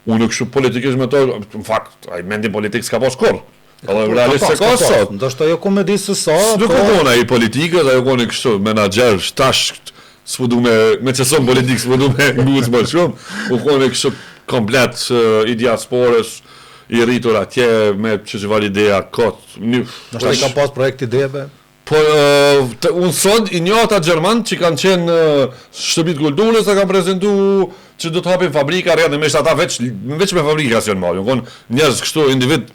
unë kështu politikisht me to, në fakt, ai mendim politik s'ka pas kur. Edhe realisht se ka sot. Ndoshta jo komedi se sa. Nuk kërkon ai politikë, ajo koni kështu menaxher, tash s'po du me çeson politik, s'po du me nguz më shumë, u koni kështu komplet i diasporës i rritur atje me çfarë ideja kot. Ndoshta ka pas projekt ideve. Po unë sot i njoh ata gjerman që kanë qenë shtëpitë kulturës e kanë prezantuar që do të hapin fabrika rreth me ata veç me fabrika si janë marrë. Kon njerëz kështu individ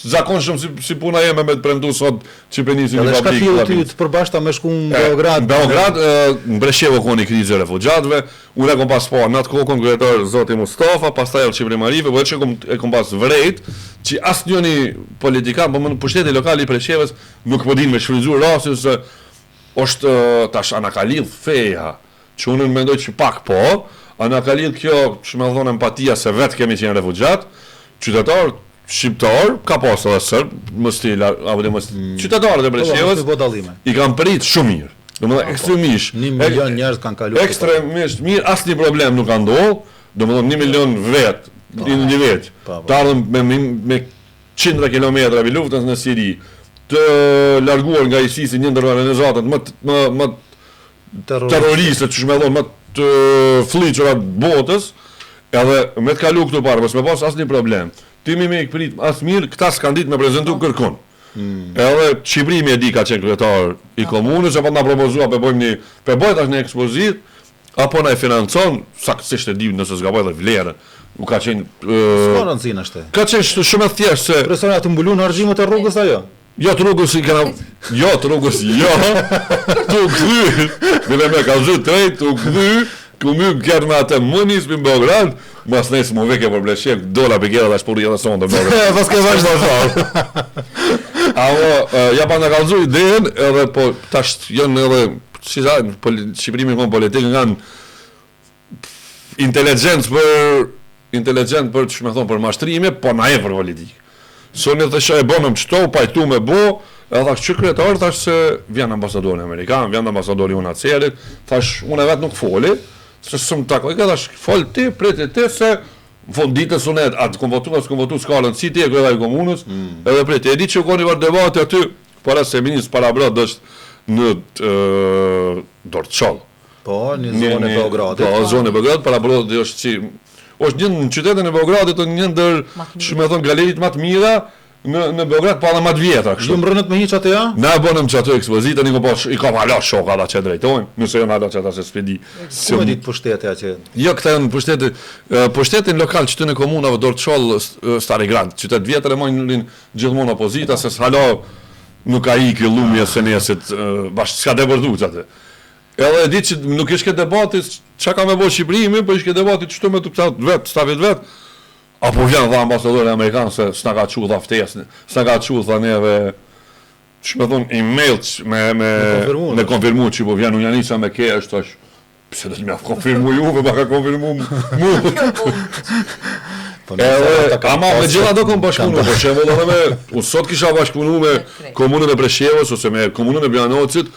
zakonshëm si puna jeme me të premtu sot që penisin një fabrikë. Edhe shka ti të përbashta me shku në Beograd? Beograd, në Breshevë koni krizë e refugjatëve, unë e kom pas po në atë kohë kryetar zoti Mustafa, pastaj edhe Shqipëri Marive, po që e kom pas vrejt, që asë njëni politikan, po më në pushteti lokali i Breshevës, nuk po din me shfrytzuar rastin se është tash anakalidh feja, që unë mendoj që pak po, anakalidh kjo që me thonë empatia se vetë kemi qenë refugjat, qytetar shqiptar, ka pas edhe sërb, qytetarët e Breshevës i kanë prit shumë mirë. Domethënë ekstremisht 1 milion njerëz kanë kaluar. Ekstremisht mirë, asnjë problem nuk ka ndodhur. Domethënë 1 milion vet, një vjet. Të ardhëm me 100 kilometra mbi luftën në Siri, të larguar nga ISIS një ndër organizatat më terroriste që shmellon më të fllihura botës, edhe me të kalu këtu parë, mos me pas asnjë problem. Ti me prit as mirë, këta s'kan ditë me prezantu kërkon. Edhe Shqipërimi e di ka qenë kryetar i komunës, apo na propozua pe bëj tash një ekspozit, apo na e financon, saktësisht e di nëse s'gaboj edhe vlerën. U ka qenë s'ka rëndësi ashtu. Ka qenë shumë e thjeshtë se presionia të mbulon harxhimet e rrugës ajo. Jo të rrugës i kanë të rrugës jo. Tu kthy, me ka zë drejt, tu kthy, ku më gjerë me atë munis me Beograd. Mas nësë më veke për Bleshevë, dola për gjera dhe shpuri edhe sonde. Pas ke vazhdo farë. Ja pa në kalëzu idejën, edhe po tash jënë edhe, si zajnë, Shqipërimi në politikë nga inteligent për, që me thonë, për mashtrime, po na e për politikë. Soni thashë e bënëm çto, pajtu me bo, edhe thash që kryetar thash se vjen ambasadori amerikan, vjen ambasadori UNHCR-it, thash unë vetë nuk foli, se s'm takoj, thash fol ti, prete ti se në fund ditës unë atë s'kom votu skalën si ti e kryetar i komunës, edhe prete, e di që koni var debate aty, para se ministri Parabrat është në Dorçol. Po, një zonë e Beogradit. Po, zonë e Beogradit, Parabrat është si është një në qytetin e Beogradit, një ndër, që me thonë, galerit më të mira në Beograd, pa edhe më të vjetra, kështu. Ju mbrënët me hiç atë ja? Na bënëm që ato ekspozita, i kam hala shoka ata që drejtojnë, nëse janë hala që ata se s'pedi. Ku e ditë pushtetja që? Jo, këta janë pushtetin lokal që të në komunave Dorçol, Starigrad, qytet vjetër e mojnë gjithmonë opozita, se s'hala nuk ka ikë lumja se nesit, bashkë s'ka debërdu që atë. Edhe e ditë që nuk ishke debatit, që ka me bo Shqipërimi, po ishke debatit qëto me të pëtat vetë, stafit vetë, apo vjen dha ambasadori amerikan se s'na ka qu dha ftesë, s'na ka qu dha neve, që me thonë, e-mail me konfirmu që po vjen unë janisa me ke, është tash, pëse dhe të mja konfirmu juve, pa ka konfirmu mu. Ama me gjitha do kom bashkëpunu, po që edhe me, unë sot kisha bashkëpunu me komunën e Preshevës, ose me komunën e Bjanocit,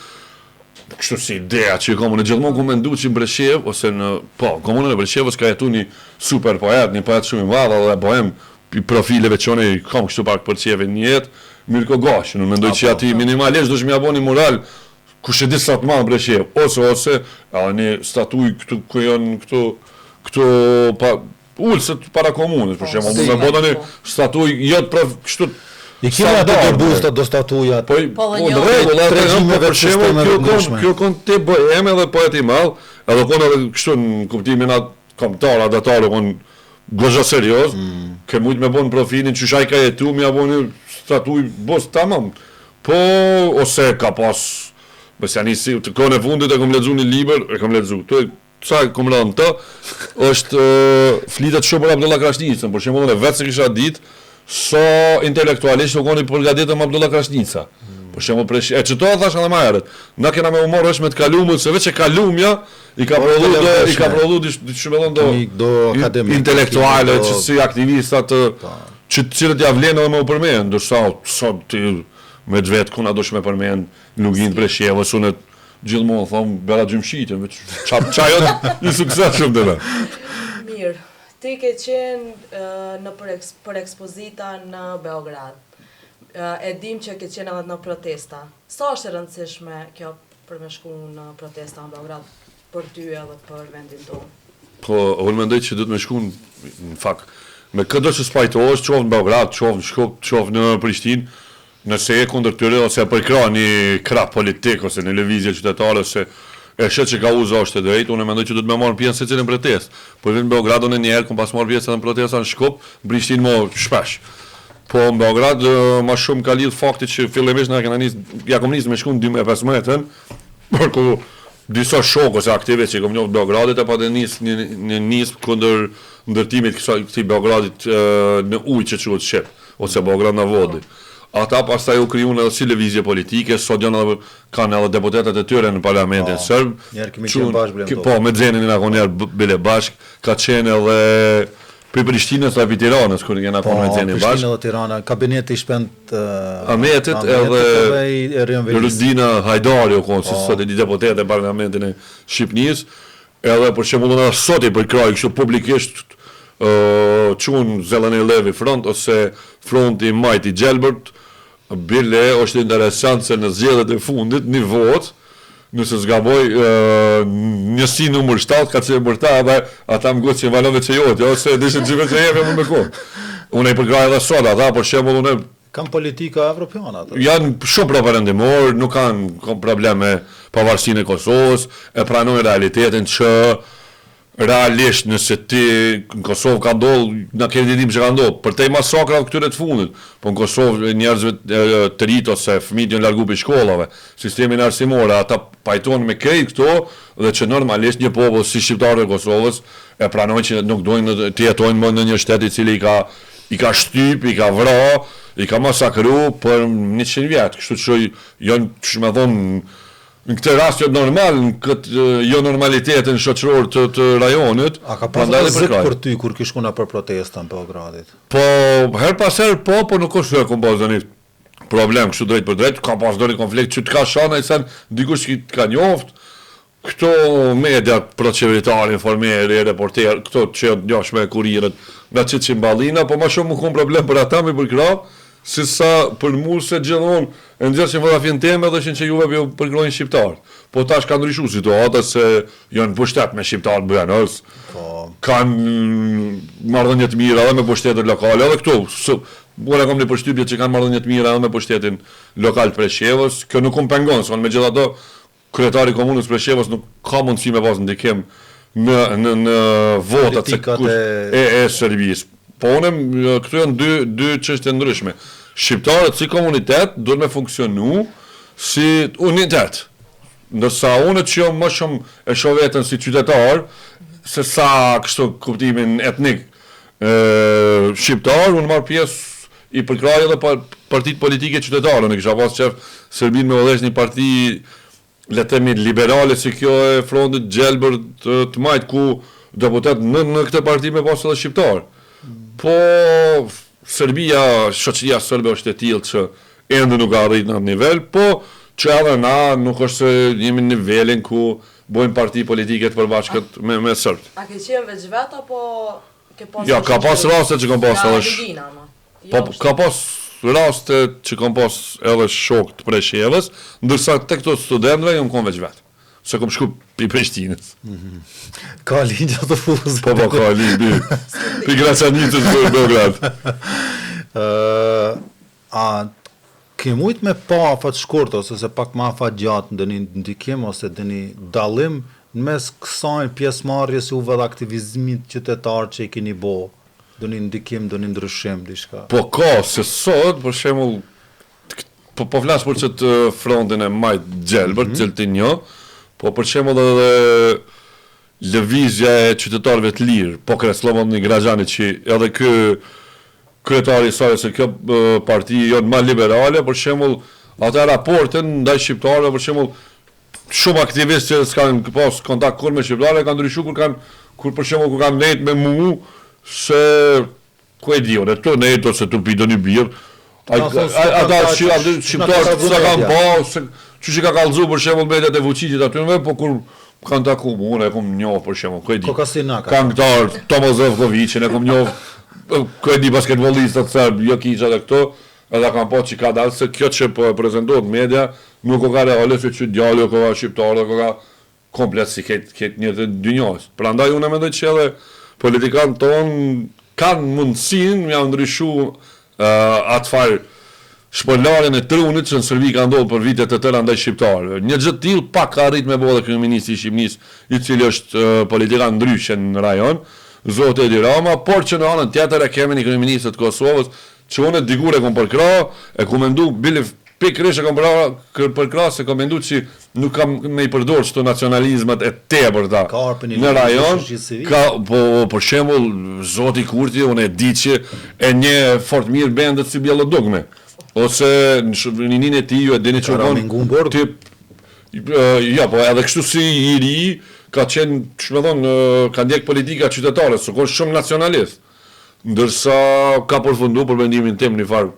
kështu si ideja që komunë gjithmonë ku mendu që në Preshev, ose në, po, komunën e Preshevës ka jetu një super poet, një poet shumë i madh, dhe bohem profileve që unë kam kështu pak përqeve një jetë, Mirko Gashi, në mendoj që ati minimalisht do që mja bo një mural, kush e di sa të madh në Preshev, ose, edhe një statuj këtu, ku janë këtu, ullësët para komunës, për shemë, me boda një statuj, jetë kështu, I kemi ato do busta, do statujat. Po në rregull, për shembull, kjo kon ti bohem edhe poet i madh, edhe kon edhe kështu në kuptimin atë kombëtar, datar, kon goxha serioz, ke mujt me bon profilin që shaj ka jetu, mi avon një statuj bos tamam. Po ose ka pas besjanisi, të kohën e fundit e kom lexuar një libër, e kom lexuar. Sa kom rënë të, është flitet shumë për Abdullah Krashnicën, për shembull, edhe vetë se kisha ditë so intelektualisht u koni përgatitëm Abdullah Krashnica. Për shembull, e çto thash edhe më herët. Na kena me humor është me të kalumën, se vetë kalumja i ka prodhu diçka do intelektuale, që si aktivistë që cilët ja vlen edhe më u përmend, ndërsa sot ti me vetë kuna dosh me përmend Lugin Preshevës, unë gjithmonë thon Bera Gjymshitën, çajo një sukses shumë të Mirë. Ti ke qenë për ekspozita në Beograd. E dim që ke qenë edhe në protesta. Sa është e rëndësishme kjo për me shku në protesta në Beograd për ty edhe për vendin tonë? Po, unë mendoj që duhet me shku në fakt. Me këtë që spajtohesh, qoftë në Beograd, qoftë në Shkup, qoftë në Prishtinë, nëse e kundër tyre ose për krah një krah politik ose në lëvizje qytetare ose e shet që ka uza është e drejtë, unë mendoj që duhet me marrë pjesë secilin protestë. Po në Beograd unë një herë kom pas marrë pjesë edhe në protesta në Shkup, në Prishtinë më shpesh. Po në Beograd më shumë ka lidh fakti që fillimisht ja kom nisë me shku në 2015-ën, por ku disa shokë ose aktive që kom njohur në Beogradit e pa të nisë kundër ndërtimit këtij Beogradit në ujë që quhet Shqip ose Beograd në vodi. Ata pastaj u krijuan edhe si lëvizje politike, sot janë kanë edhe deputetët e tyre në parlamentin serb. Njerë kemi qenë bashkë blen. Po, me Xhenin na kanë bile bashk, ka qenë edhe për Prishtinës apo Tiranës kur janë kanë me Xhenin bashk. Prishtinë dhe Tirana, kabineti i shpend Ahmetit edhe Rudina Hajdari u konë si sot e deputetë e parlamentin e Shqipërisë, edhe për shembull edhe sot i përkraj kështu publikisht çun Zeleni Levi front ose fronti Majti Gjelbert. Bile është interesant se në zgjedhjet e fundit një vot, nëse zgaboj njësi numër 7 ka qenë bërta dhe ata më gotë që valove që jote, ose dishën që vetë jeve më me kohë. Unë e përkraj edhe sot, ata për shembull unë kanë politika evropiane ato. Janë shumë propagandimor, nuk kanë probleme pavarësinë e Kosovës, e pranojnë realitetin që realisht nëse ti në Kosovë ka ndodhur, na keni ditim që ka ndodhur, për te masakrave këtyre të fundit, po në Kosovë njerëzve të rit ose fëmijët janë largu për shkollave, sistemin arsimor, ata pajtohen me krejt këto dhe që normalisht një popull si shqiptarët e Kosovës e pranojnë që nuk dojnë të jetojnë më në një shtet i cili i ka shtyp, i ka vrarë, i ka masakru për 100 vjet, kështu që janë, që me thonë, në këtë rast jo normal, në këtë jo normalitetin shoqëror të rajonit. A ka pas rrezik për ty kur kish shkona për protesta në Beogradit? Po, her pas her po nuk është se kom pas doni problem kështu drejt për drejt, ka pas doni konflikt që të ka shana i sen dikush që të ka njoft, këto mediat proqeveritari, informeri, reporter, këto që janë njohshme kurirët, nga qitë Cimballina, po ma shumë më kom problem për ata me përkra, si sa për mu se gjithmonë e nxjerr që fotografin teme dhe që juve ju përkrojnë shqiptarë. Po tash ka ndryshu situata se janë pushtet me shqiptarë Buenos, kanë marrëdhënie të mira edhe me pushtetet lokale, edhe këtu, unë kam një përshtypje që kanë marrëdhënie të mira edhe me pushtetin lokal të Preshevës, kjo nuk më pengon, se megjithatë kryetari i komunës Preshevës nuk ka mundësi me pas ndikim në votat e Serbisë. Po unë këtu janë dy çështje ndryshme. Shqiptarët si komunitet duhet me funksionu si unitet. Ndërsa unë që jam më shumë e shoh veten si qytetar, se sa kështu kuptimin etnik shqiptar, unë marr pjesë i përkraj edhe partitë politike qytetare. Në kisha pas qef Serbinë me vëdhesh një parti le të themi liberale si kjo e Frontit Gjelbër të majt ku deputet në këtë parti me pas edhe shqiptar. Po Serbia, shoqëria serbe është e tillë që ende nuk ka arrit në atë nivel, po që edhe na nuk është se jemi në nivelin ku bojmë parti politike të përbashkët me Serbët. A ke qenë veç vet apo ke pas? Ja, ka pas raste që kam pas edhe. Po ka pas raste që kam pas edhe shok të Preshevës, ndërsa tek këto studentëve jam kon veç vet. Se kom shku pi Prishtinës. Ka linja të fuzë. Po, ka linja. Pi Graçanitës në Beograd. A ke mujt me pa afat shkurt, ose se pak ma afat gjatë në një ndikim, ose në një dalim, në mes kësaj pjesëmarrjes u vëdhe aktivizmit qytetar që i keni bo, në një ndikim, në një ndryshim, diçka. Po ka, se sot, për shembull, po flas për çet frontin e majt Gjelbër, cilti një, po për shembull edhe lëvizja e qytetarëve të lirë, po Slobodan Graxhani që edhe ky kryetari i saj se kjo parti janë më liberale, për shembull, ata raportin ndaj shqiptarëve, për shembull, shumë aktivistë që s'kanë pas kontakt kur me shqiptarë kanë ndryshuar kur për shembull kur kanë nejt me mu se ku e di, ne to nejt ose tu pi doni bir. Ata shqiptarë sa kanë pas që që ka kallëzu për shembull mediat e Vučićit aty në po kur kanë taku unë e kom njoh për shembull, ku e di. Kanë këtar Tomo Zevkovicin e kom njoh, ku e di basketbollistat serb, jo kisha edhe këto, edhe kanë po që ka dalë se kjo që po e prezentohet media nuk o ka reale se që djalë o ka shqiptarë, o ka komplet si ketë një të dynjohës. Prandaj unë mendoj që edhe politikanë tonë kanë mundësin me ndryshu atë farë shpërlarjen e trunit që në Serbi ka ndodhur për vitet e tëra ndaj shqiptarëve. Një gjë të tillë pak ka arrit me bodhe kryeministri i Shqipërisë, i cili është politikan ndryshe në rajon, zoti Edi Rama, por që në anën tjetër e kemi një kryeminist të Kosovës, që unë dikur e kom përkra, e kom mendu bile pikërisht e kom përkra se kom mendu që nuk kam me i përdor çto nacionalizmat e tepërta në rajon. Po për shembull zoti Kurti unë e di që e një fort mirë bendet si Bjellodogme. Ose në ninin e ti ju e dini që ja, po edhe kështu si i ri ka qenë, që me thonë, ka ndjek politika qytetare, së konë shumë nacionalist. Ndërsa ka përfundu për mendimin tim një farë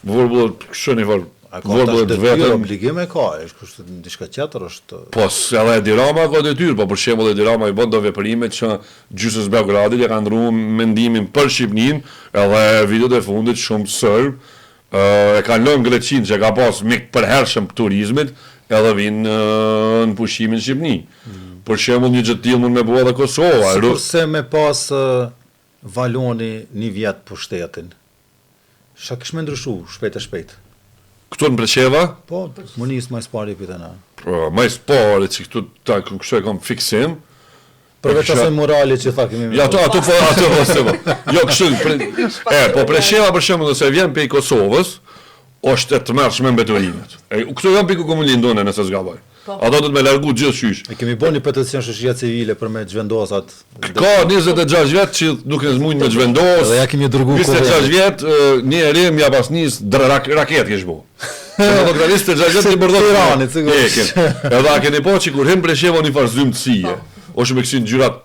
vërbullet, kështu një farë vërbullet vetëm. Obligime ka, është në diçka tjetër është... Po, edhe Edi Rama ka detyrë, po për shembull Edi Rama i bën do veprime që gjysës Beogradit e ka ndruar mendimin për Shqipërinë, edhe videot e fundit shumë serb e kanë lënë Greqinë që ka pas mik përhershëm turizmit, edhe vinë në pushimin Shqipëni. Për shembull një gjë të tillë mund me bëu edhe Kosova. Sikurse me pas Valoni një vjet pushtetin. Çka kish më ndryshu shpejt e shpejt? Këtu në Presheva? Po, më nis më spari pitena. Po, më spari që këtu ta kështu e kam fiksim. Përveç asaj morale që tha kemi. Ja, ato po. Jo, kështu. Po Presheva për shembull nëse vjen pe Kosovës, është të mërshme në beturimet. Këtu jam piku komë lindone nëse s'gabaj. Ato do të me largu gjithë shysh. E kemi bo një peticion shoqëria civile për me zhvendosat. Ka 26 vjet që nuk e zmujnë me zhvendos. Edhe ja kemi dërguar 26 vjet, një herë ja pas nis raket kesh bo. Demokratistë të gjatë i bërdo Tiranit, sigurisht. Edhe a keni po që kur hin Presheva një farë zymtësie, ose me kësin gjyrat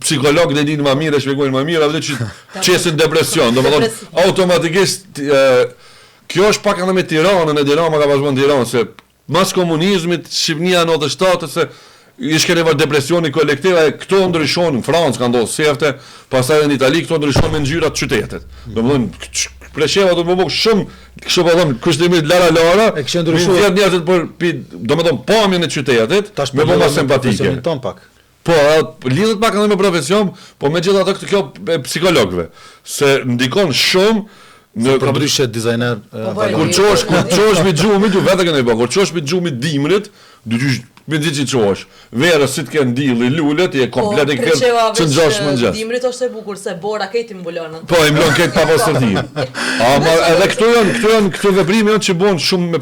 psikolog dhe dinë më mirë, e shpjegojnë më mirë, edhe që qesin depresion, do më thonë, automatikisht, kjo është pak edhe me Tiranën, e Dinama ka vazhduar në Tiranë, se mas komunizmit, Shqipnia në 97, se ishte kene depresioni kolektiva, e këto ndryshon në Francë, ka ndodhë sefte, pastaj në Itali, këto ndryshon me ngjyrat qytetet. Do më thonë, Presheva do më bëgë shumë, kështë po thonë, kushtimit lara, e kështë ndryshuar. Me vjetë njerëzit për, do më thonë, pamjen e qytetit, me bëma simpatike. Po, lidhet pak edhe me profesion, po me gjitha të kjo e psikologëve, se ndikon shumë në përdryshe dizajner. Kur qosh me gjumit, ju vetë kënë e bëgë, kur qosh me gjumit dimrit, dyqysh me gjithë që qosh, verës si të kënë dilë, lullet, i e komplet i këtë që në gjosh më në gjithë. Dimrit është e bukur, se bora këtë i mbulonën. Po, i mbulon këtë pa posërtim. Edhe këto veprimi janë që bonë shumë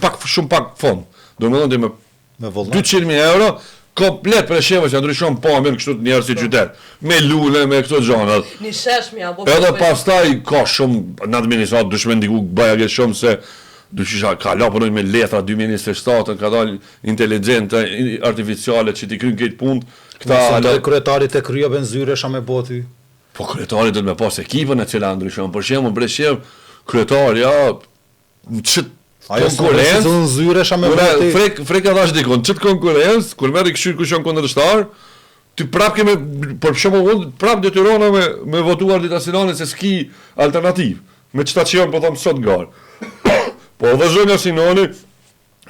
pak fond. Do më dhënë me 200.000 euro, komplet Presheva që ndryshon pamjen kështu të njerëz si qytet. Me lule, me këto gjana. Një sheshmi apo. Edhe pastaj ka shumë në administratë dushme ndiku baja shumë se dyshisha ka la punoj me letra 2027 ka dalë inteligjente artificiale që ti kryen këtë punë. Këta kryetarit e kryo benzyre sha me boti. Po kryetarit do të me pas ekipën e cila ndryshon. Për shembull Preshev kryetari konkurencë në zyre sha me boti. Freka dash dikon çet konkurencë kur merr këshir kush janë kundërshtar. Ti prap kemi për shembull prap detyrona me votuar dita Sinani se s'ki alternativë. Me çta që janë po them sot gar. Po dhe zhënja Sinani,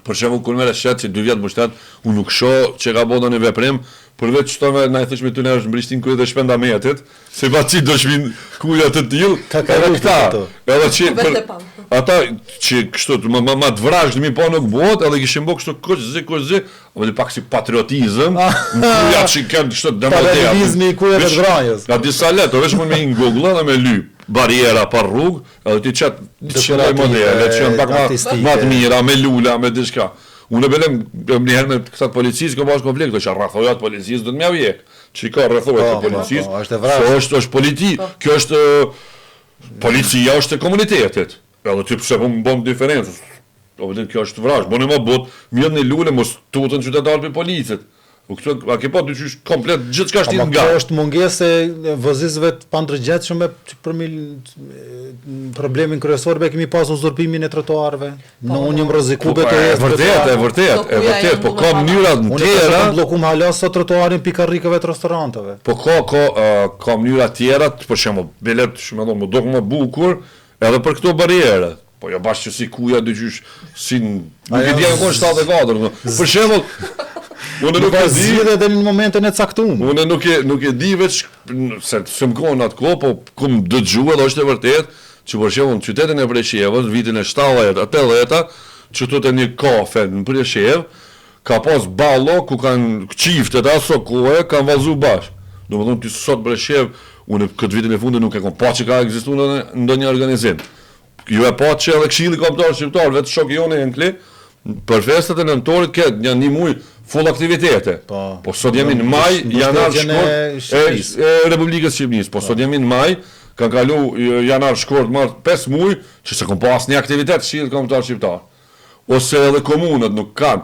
për shembull kur merr shet që 2 vjet mbështet, unë nuk shoh që ka bota në veprim, përveç çtove na i thosh me ty në mbrishtin kujt e shpendametit, se vaci do shvin kuja të tillë, edhe këta. Edhe që ata që kështu më të vrazhdimi po nuk bëhet, edhe kishin bë kështu kush, apo pak si patriotizëm, kuja që kanë kështu demokratia. Patriotizmi i kujave të vrajës. Ka disa letë, veç mund me një Google dhe me lyp bariera par rrugë, edhe ti çet çelaj modele, që janë pak më të mira, me lula, me diçka. Unë belem një herë me këta policisë ka pas konflikt, që rrethojat policisë do të më vjek. Çi ka rrethojat të policisë? Është politi, kjo është policia është e komunitetit. Edhe ti pse po bën diferencë. Do të kjo është vrasë, bënë më bot, mirë në lule mos tutën qytetar për policit. Po këto a ke pa dyqysh komplet gjithçka është nga. Kjo është mungesë e vozizëve të pandërgjetshme për problemin kryesor be kemi pas uzurpimin e trotuarëve. Në unë jam rrezikuar të e vërtet, po ka mënyra të tjera. Unë bllokum hala sot trotuarin pikarrikëve të restoranteve. Po ka mënyra të tjera, për shembull, bilet shumë më duk më bukur edhe për këto barriere. Po jo bashkë si kuja dyqysh si nuk e di ankon 74. Për shembull unë nuk e di edhe në momentin e caktuar. Unë nuk e di veç se më kohën atë kohë, po kum dëgjua dhe është e vërtet që për shembull në qytetin e Preshevës vitin e 70-80 që thotë një kafe në Preshev ka pas ballo ku kanë çiftet aso kohë kanë vallëzu bash. Domethënë ti sot Preshev unë këtë vitin e fundit nuk e kam pa që ka ekzistuar ndonjë organizim. Ju e pa që edhe Këshilli Kombëtar Shqiptar vetë shoku jonë Enkli për festat e nëntorit këtë janë një muj full aktivitete. Po sot jemi në maj, janar shkurt e Republikës Shqipërisë. Po sot jemi në maj, kanë kalu janar shkurt marr 5 muj që se kanë pas asnjë aktivitet Këshilli Kombëtar Shqiptar. Ose edhe komunat nuk kanë.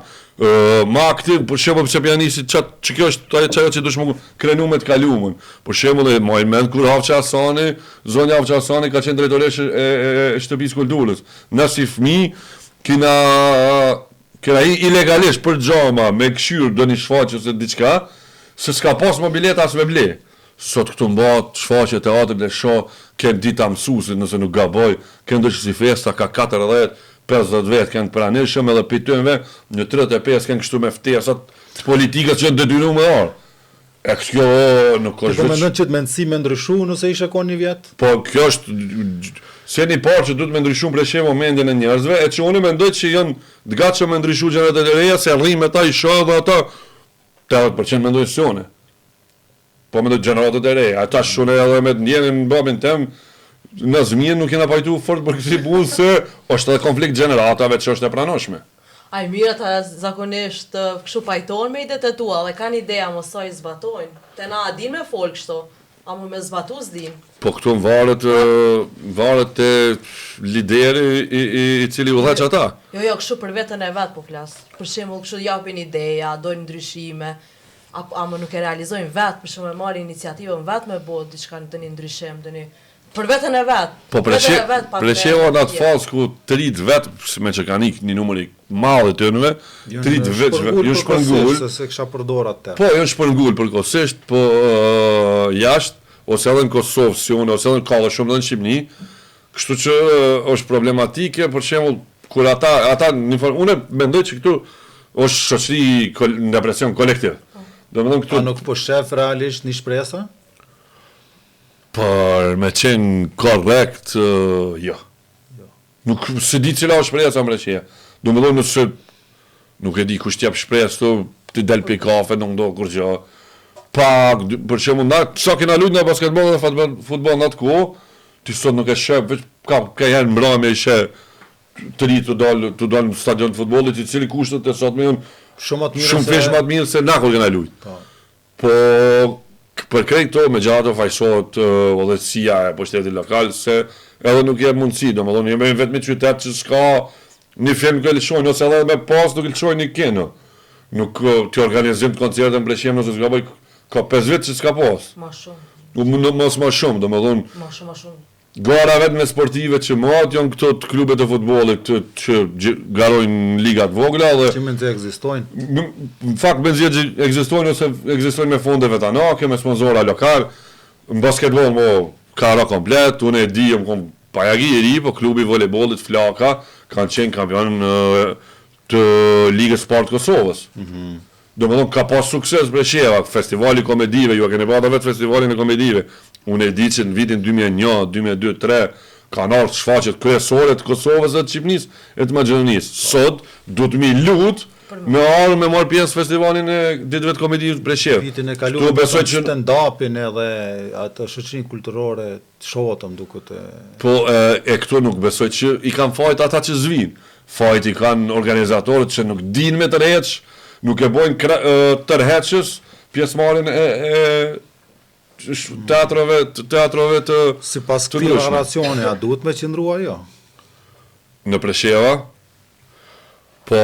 Ma aktiv, për shembull pse pianisti që kjo është ajo që duhet të krenu me të kaluamën. Për shembull e moj mend kur Havça Hasani, zonja Havça Hasani ka qenë drejtoresh e shtëpisë kulturës. Na si fëmijë kena ilegalisht për xhama me këshyr do një shfaqje ose diçka, se s'ka pas mobileta as me ble. Sot këtu mbahet shfaqje teatri dhe shoh kanë dita mësuesit nëse nuk gaboj, kanë ndonjë si festa ka 40-50 vet kanë pranishëm edhe pitëve në 35 kanë kështu me ftesat të politikës që detyruar me orë. E kjo nuk është. Po mendon që të mendësi me ndryshu nëse ishe kon një vjet? Po kjo është se një parë që duhet me ndryshu për shembull mendjen e njerëzve, e që unë mendoj që janë të gatshëm me ndryshu gjenerat e reja se rrim me ta i shoh dhe ata 80% mendoj se unë. Po mendoj gjenerat e reja, ata shune edhe me të ndjenin babin tem. Në zmien nuk kena pajtu fort për kësi punë se është edhe konflikt gjeneratave që është e pranoshme. Ai mirë ata zakonisht kështu pajtojnë me idetë tua dhe kanë ideja mos sa i zbatojnë. Te na a din me fol kështu. A mu me zbatu s'dim. Po këtu varet e lideri i cili udhëheq ata. Jo, kështu për vetën e vetë po flas. Për shembull, kështu japin ideja, dojnë ndryshime, ama nuk e realizojnë vetë, për shembull, marrin iniciativën vetë me bë diçka në tani ndryshim, tani për vetën e vetë. Po preqeva në atë fazë ku të rritë vetë, me që kanë ikë një numëri madhe të nëve, të rritë vetë, ju shpërngull. Se kisha përdor atë. Po, ju shpërngull përkohësisht, po jashtë, ose edhe në Kosovë, si unë, ose edhe në Kallë shumë dhe në Shqipni, kështu që është problematike, për shembull, kur ata unë mendoj që këtu është shoqëri në depresion kolektiv. A nuk po shef realisht një shpresa? Për me qenë korrekt, jo. Nuk se di cila është shpresa më reqeja. Domethënë nëse nuk e di kush t'jap shpresë, të del pi kafe, nuk do kur gjë. Për shembull, sa kena luajtur në basketboll dhe futboll në atë kohë, ti sot nuk e sheh, veç ka janë mbrëmje ishe të ri të dalë në stadion të futbollit, i cili kushtet e sot më janë shumë fish më të mirë se na kur kena luajtur. Po për këto me gjatë fajsohet udhëheqësia e pushtetit lokal se edhe nuk jep mundësi, domethënë jemi vetëm në qytet që s'ka një film që lëshojnë ose edhe me pas nuk lëshojnë një kino. Nuk të organizojmë koncerte në Preshevë nëse s'ka bëj ka 5 vjet që s'ka pas. Ma shumë. Mos më shumë, domethënë. Ma shumë. Gara vetëm sportive që mëhat janë këto të klubet e futbollit që garojnë ligat vogla dhe që mendje ekzistojnë. Në fakt mendje ekzistojnë ose ekzistojnë me fonde vetanake, me sponsorë lokal. Në basketboll ka komplet, unë e di, kom pajagi i ri, po klubi i volejbollit Flaka kanë qenë kampion të Ligës Sport Kosovës. Domethënë ka pas sukses Presheva, festivali komedive, ju e keni parë vetë festivalin e komedive. Unë e di që në vitin 2001, 2002, 2003 kanë ardhur shfaqjet kryesore të Kosovës dhe të Shqipërisë e të Maqedonisë. Sot duhet më lut me ardhur me marr pjesë festivalin e ditëve të komedive të Preshevë. Vitin e kaluar besoj që stand-upin edhe atë shoqërinë kulturore të shohëm duket. Po e këtu nuk besoj që i kanë fajt ata që zvin. Fajt i kanë organizatorët që nuk dinë me tërheq, nuk e bojnë tërheqës pjesëmarrjen e teatrove të sipas këtij deklaracioni, a duhet me qëndrua jo? Në Presheva, po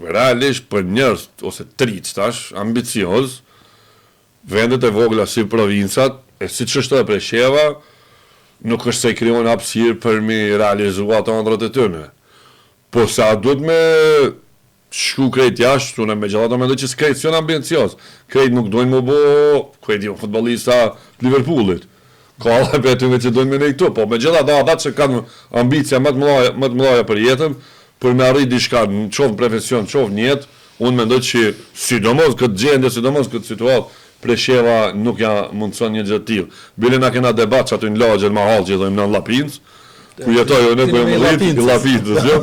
realisht për njerëz ose triç tash, ambicioz, vendet e vogla si provincat, e siç është edhe Presheva, nuk është se krijon hapësirë për mi realizuar ato ëndrat e tyre. Po sa duhet me shku krejt jashtë, unë me gjallato mendoj që s'krejt s'jon ambicioz. Krejt nuk dojnë më bo, krejt jo futbolista të Liverpoolit. Ka edhe për atyve që dojnë me nej këtu, po me gjallato ata që kanë ambicia më të mëdha për jetën, për me arrit diçka, në qoftë profesion, qoftë në jetë, unë mendoj që sidomos këtë gjendje, sidomos këtë situatë, Presheva nuk ja mundson një gjë të tillë. Bile na kena debat që aty në lagje në mahall që thonë në Lapinc, ku jetoj unë ku jam rrit në Lapinc, jo?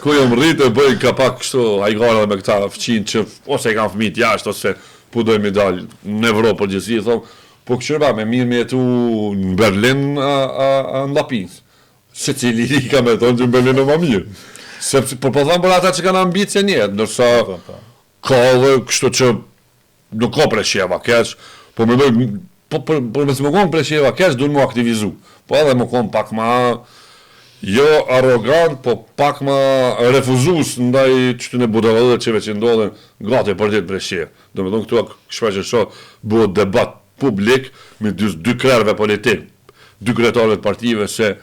Ku jam rrit e bëj kapak kështu, ai gara me këta fqin që ose kanë fëmijë jashtë ose po dojmë me dal në Evropë përgjithësi, thon, po kështu me mirë me jetu në Berlin në Lapinc. Secili i ka me thonë që në Berlin është më mirë. Sepse po them për ata që kanë ambicie në jetë, ndërsa ka edhe kështu që nuk ka Presheva keq, po mendoj për me më konë Presheva keq duhet më aktivizu. Po edhe më konë pak ma jo arrogant, po pak ma refuzus ndaj qytetëve budallëve çeve që ndodhen gati për ditë Preshevë. Domethënë këtu shpesh e shoh bëhet debat publik me dy krerëve politik, dy kryetarëve të partive se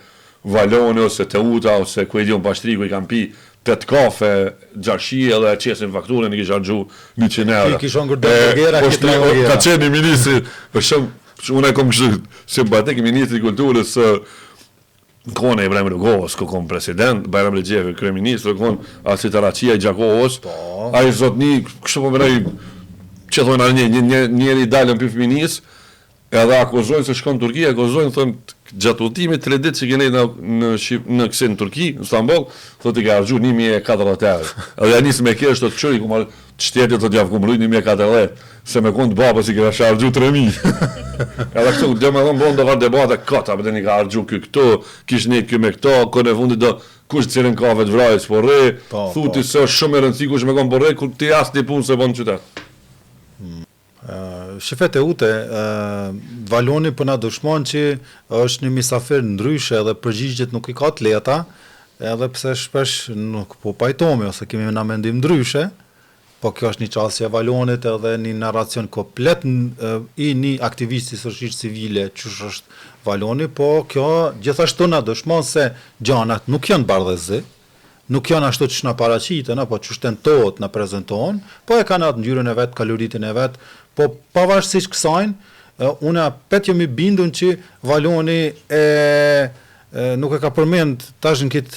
Valoni ose Teuta ose ku e diun Pashtriku i kanë pi 8 kafe, gjarshi edhe e qesin fakturën i kisha gju 100 euro. I kishon gërdon burgera, ka qenë ministri, për shumë, unë e kom kështë simpatik ministri kulturës, kone Ibrahim Rugos, ko kom president, Bajram Rexhepi, kryeministri, kon Asit Araqia i Gjakovës, a i zotni, kështë po mërej, që thonë njeri dalën për feminis, edhe akuzojnë se shkon në Turki, akuzojnë, thënë, gjatë udhëtimit 3 ditë që keni në kësi në Turki, në Istanbul, thotë i ka harxhu 1.400 euro. Edhe ja nisë me kërë është të qëri, ku marë shtetit të t'javë kumrujt 1.400, se me konë të babës i ka harxhu 3.000. Edhe këtu, dhe me thonë, bëndë do varë debate, kata, për të një ka harxhu këto, kish një kjo me këto, kone fundit do, kush cilin kafe të vrajt s'po re, thuti se është shumë e rëndësi kush me konë po re, kur ti as një punë se bënë qytet. Shifet e ute, Valoni për na dëshmon që është një misafir ndryshe dhe përgjigjet nuk i ka të leta, edhe pse shpesh nuk po pajtohemi ose kemi na mendim ndryshe, po kjo është një qasje e Valonit edhe një narracion komplet i një aktivisti shoqërisë civile ç'është është Valoni, po kjo gjithashtu na dëshmon se gjanat nuk janë bardhëzi, nuk janë ashtu që na paraqiten apo që tentohet na prezantohen, po e kanë atë ngjyrën e vet, kaloritin e vet, po pavarësisht kësaj, unë apet jam i bindur që Valoni nuk e ka përmend tash në këtë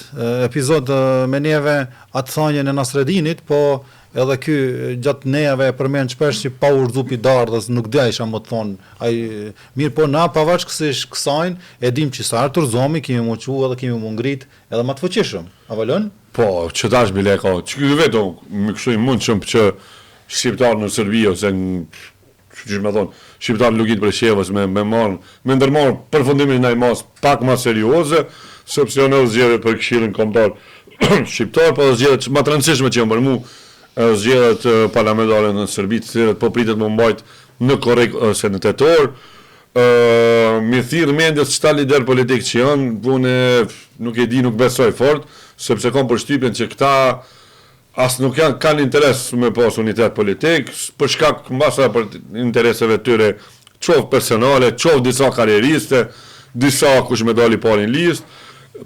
epizod me neve atë thënien e Nasreddinit, po edhe ky gjatë nejave e përmend shpesh që pa urdhëpi dardhës nuk dajsha më të thon ai mirë, po na pavarësisht kësaj e dim që sa Artur Zomi kemi muqu edhe kemi mu ngrit edhe më të fuqishëm. A valon? Po, që tash bile ka. Që vetëm më kështu i mundshëm që shqiptar në Serbi ose që më thon, shqiptar lugit për shevës me ndërmarr përfundimin ndaj mas pak më serioze, sepse në zgjedhje për Këshillin Kombëtar shqiptar, po zgjedhjet më të rëndësishme që janë për mua zgjedhjet parlamentare në Serbi, të cilat po pritet më mbajt në korrekt ose në tetor. Mi thirr mendjes çta lider politik që janë, unë nuk e di, nuk besoj fort, sepse kam përshtypjen që këta as nuk kanë interes me pas unitet politik, për shkak mbasa për intereseve tyre, qoftë personale, qoftë disa karrieriste, disa kush me dali parë në listë,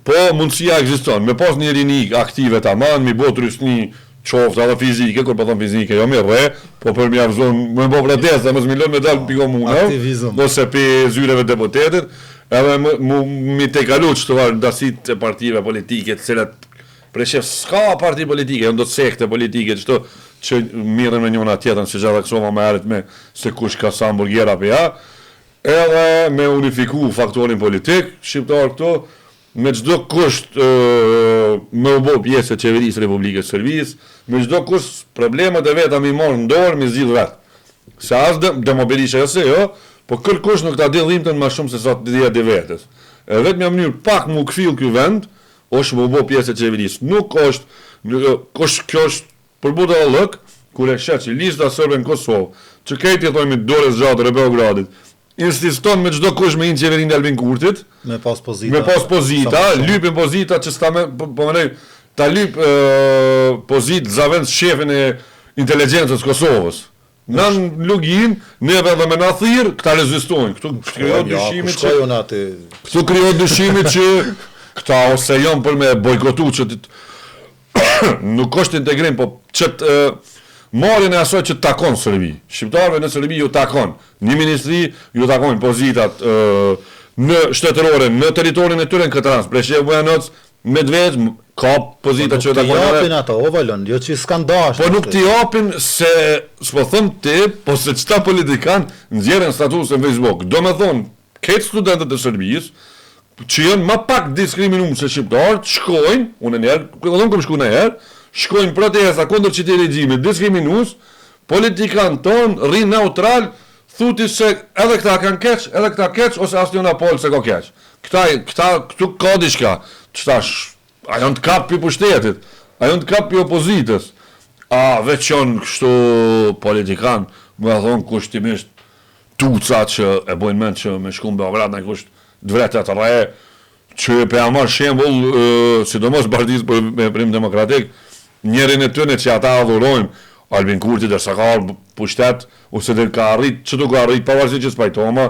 po mundësia ekziston, me pas një rini aktive tamam, mi bot rysni qoftë edhe fizike, kur po thon fizike, jo më rre, po për mja vëzon, më bo protesta, më s'milon me dalë piko muna, ose për zyreve deputetit, edhe mi te kalu që të varë ndasit e partive politike, të cilat preshef s'ka parti politike, janë do të sekte politike, që mirën me njëna tjetën, që gjatë aksoma me erit me se kush ka sa hamburgera për ja, edhe me unifiku faktorin politik, shqiptar këto, me çdo kusht me u bë pjesë e qeverisë Republikës Serbisë, me çdo kusht problemet e veta mi marr në dorë, mi zgjidh vet. Se as demobilisha ose jo, po kërkush nuk ta di dhimbtën më shumë se sa të dia di vetes. E vetëm në mënyrë pak më kfill ky vend, është më u bë pjesë e qeverisë. Nuk është kjo është përbuta allëk, kur e shet që lista serbe në Kosovë, që këti thonë dorë zgjatë e Beogradit, insiston me çdo kush me një qeverinë e Albin Kurtit, me pas pozita, lypin pozita që sta me po mendoj ta lyp pozitë zavend shefin e inteligjencës Kosovës. Nan lugin, neve dhe me na thirr, këta rezistojnë. Këtu krijohet dyshimi që këta ose janë për me bojkotu që nuk është integrim, po që marrin e asoj që takon Serbi. Shqiptarëve në Serbi ju takon. Një ministri ju takon pozitat në shtetërore, në territorin e tyre në këtë rast. Preshevë Bujanoc, Medved, ka pozita që ju takon. Nuk t'i japin ato, o valon, jo që s'kan dash. Po nuk t'i japin se, s'po thëm ti, po se qëta politikan nxjerrin status në Facebook. Do me thonë, këtë studentët e Serbisë, që janë ma pak diskriminuar se shqiptarët, shkojnë, unë njerë, këtë kom shku në herë, shkojnë protesta kundër këtij regjimi diskriminues, politikan ton rrin neutral, thuti se edhe këta kanë keq, edhe këta keq ose asnjëna pol se ka keq. Këta këtu ka diçka. Çtash, a janë të kap pi pushtetit, a janë të kap pi opozitës. A veç janë kështu politikan, më thon kushtimisht tuca që e bojnë mend që me shku në Beograd në kusht dvretë të rre, që pe amar shembull, sidomos Partisë për Veprim Demokratik, njërin e tyre që ata adhurojnë, Albin Kurti derisa ka pushtet, ose dhe ka arrit, çdo ka arrit pavarësisht që s'pajtohema,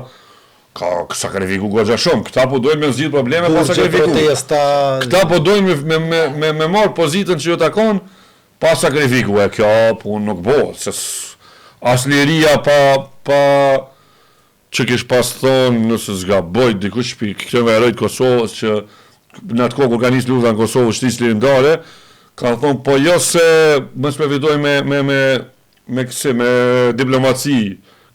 ka sakrifiku goxha shumë. Këta po dojnë me zgjidh probleme pa sakrifiku. Këta po dojnë me marr pozitën që ju takon pa sakrifiku. E kjo punë nuk bëhet, se as liria pa që kish pas thonë nëse zgaboj dikush për këtëve herojt Kosovës që në atë kohë kur ka nisë luta në Kosovë shtisë lirindare, ka thonë po jo se mos përfitoj me diplomaci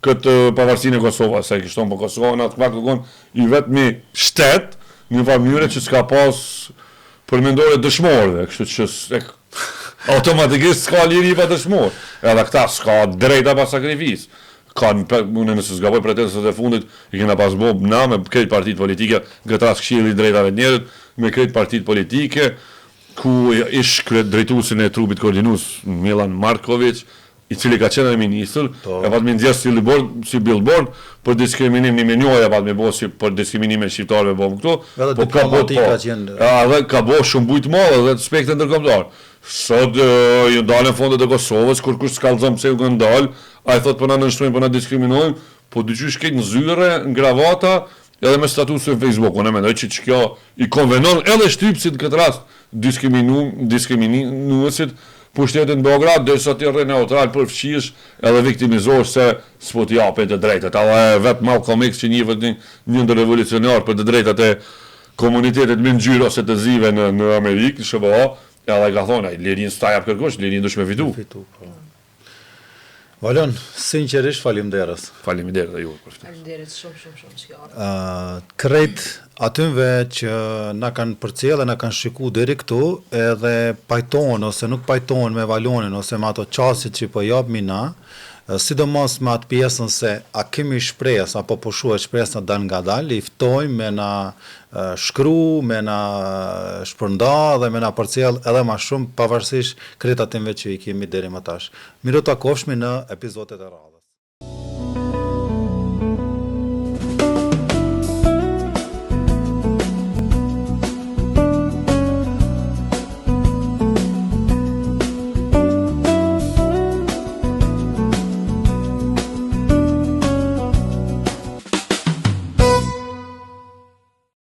këtë pavarësinë e Kosovës, se kishton po Kosovë në atë kohë kërkon i vetmi shtet në farë mënyrë që s'ka pas përmendore dëshmorëve, kështu që automatikisht s'ka liri pa dëshmorë, edhe këta s'ka drejta pa sakrifisë. Unë nëse zgaboj pretensat e fundit, i kena pas bo na me krejt partitë politike, këtë rast Këshilli i Drejtave të Njerëzit, me krejt partitë politike, ku ish drejtuesin e trupit koordinues Milan Marković, i cili ka qenë ministër, Po. e pat me nxjerr si billboard për diskriminim në menjuaj e pat me bo si për diskriminim e shqiptarëve bom këtu. Edhe Po diplomatika që janë- edhe ka bo shumë bujt madhe dhe të spekte ndërkombëtar. Sot ju dalën fondet e Kosovës kur kush s'kallzon pse u kanë dal, ai thot po na nënshtrojnë, po na diskriminojnë, po dyqysh këtë në zyre, në gravata, edhe me status në Facebook, unë mendoj që kjo i konvenon edhe shtypsit në këtë rast diskriminuesit pushtetin Beograd, derisa ti rre neutral përfshish edhe viktimizosh se s'po t'i japet të drejtat. Edhe vetë Malcolm X që njihet një ndër revolucionar për të drejtat e komunitetit me ngjyrë ose të zive në Amerikë, në SBA, edhe ka thonë, ai lirin s'ta jap kërkosh, lirin dush me fitu. Fitu, po. Valon, sinqerisht faleminderit. Faleminderit dhe ju për ftesën. Faleminderit shumë që javë. Krejt atymve që na kanë përcjellë dhe na kanë shikuar deri këtu, edhe pajtohen ose nuk pajtohen me Valonin ose me ato çastit që po japmi na, sidomos me atë pjesën se a kemi shpresë apo po shuhet shpresë dal ngadal, i ftojmë me na shkru, me na shpërnda dhe me na përcjell edhe më shumë pavarësisht krejt atyve që i kemi deri më tash. Miro takofshmi në epizodet e radhës.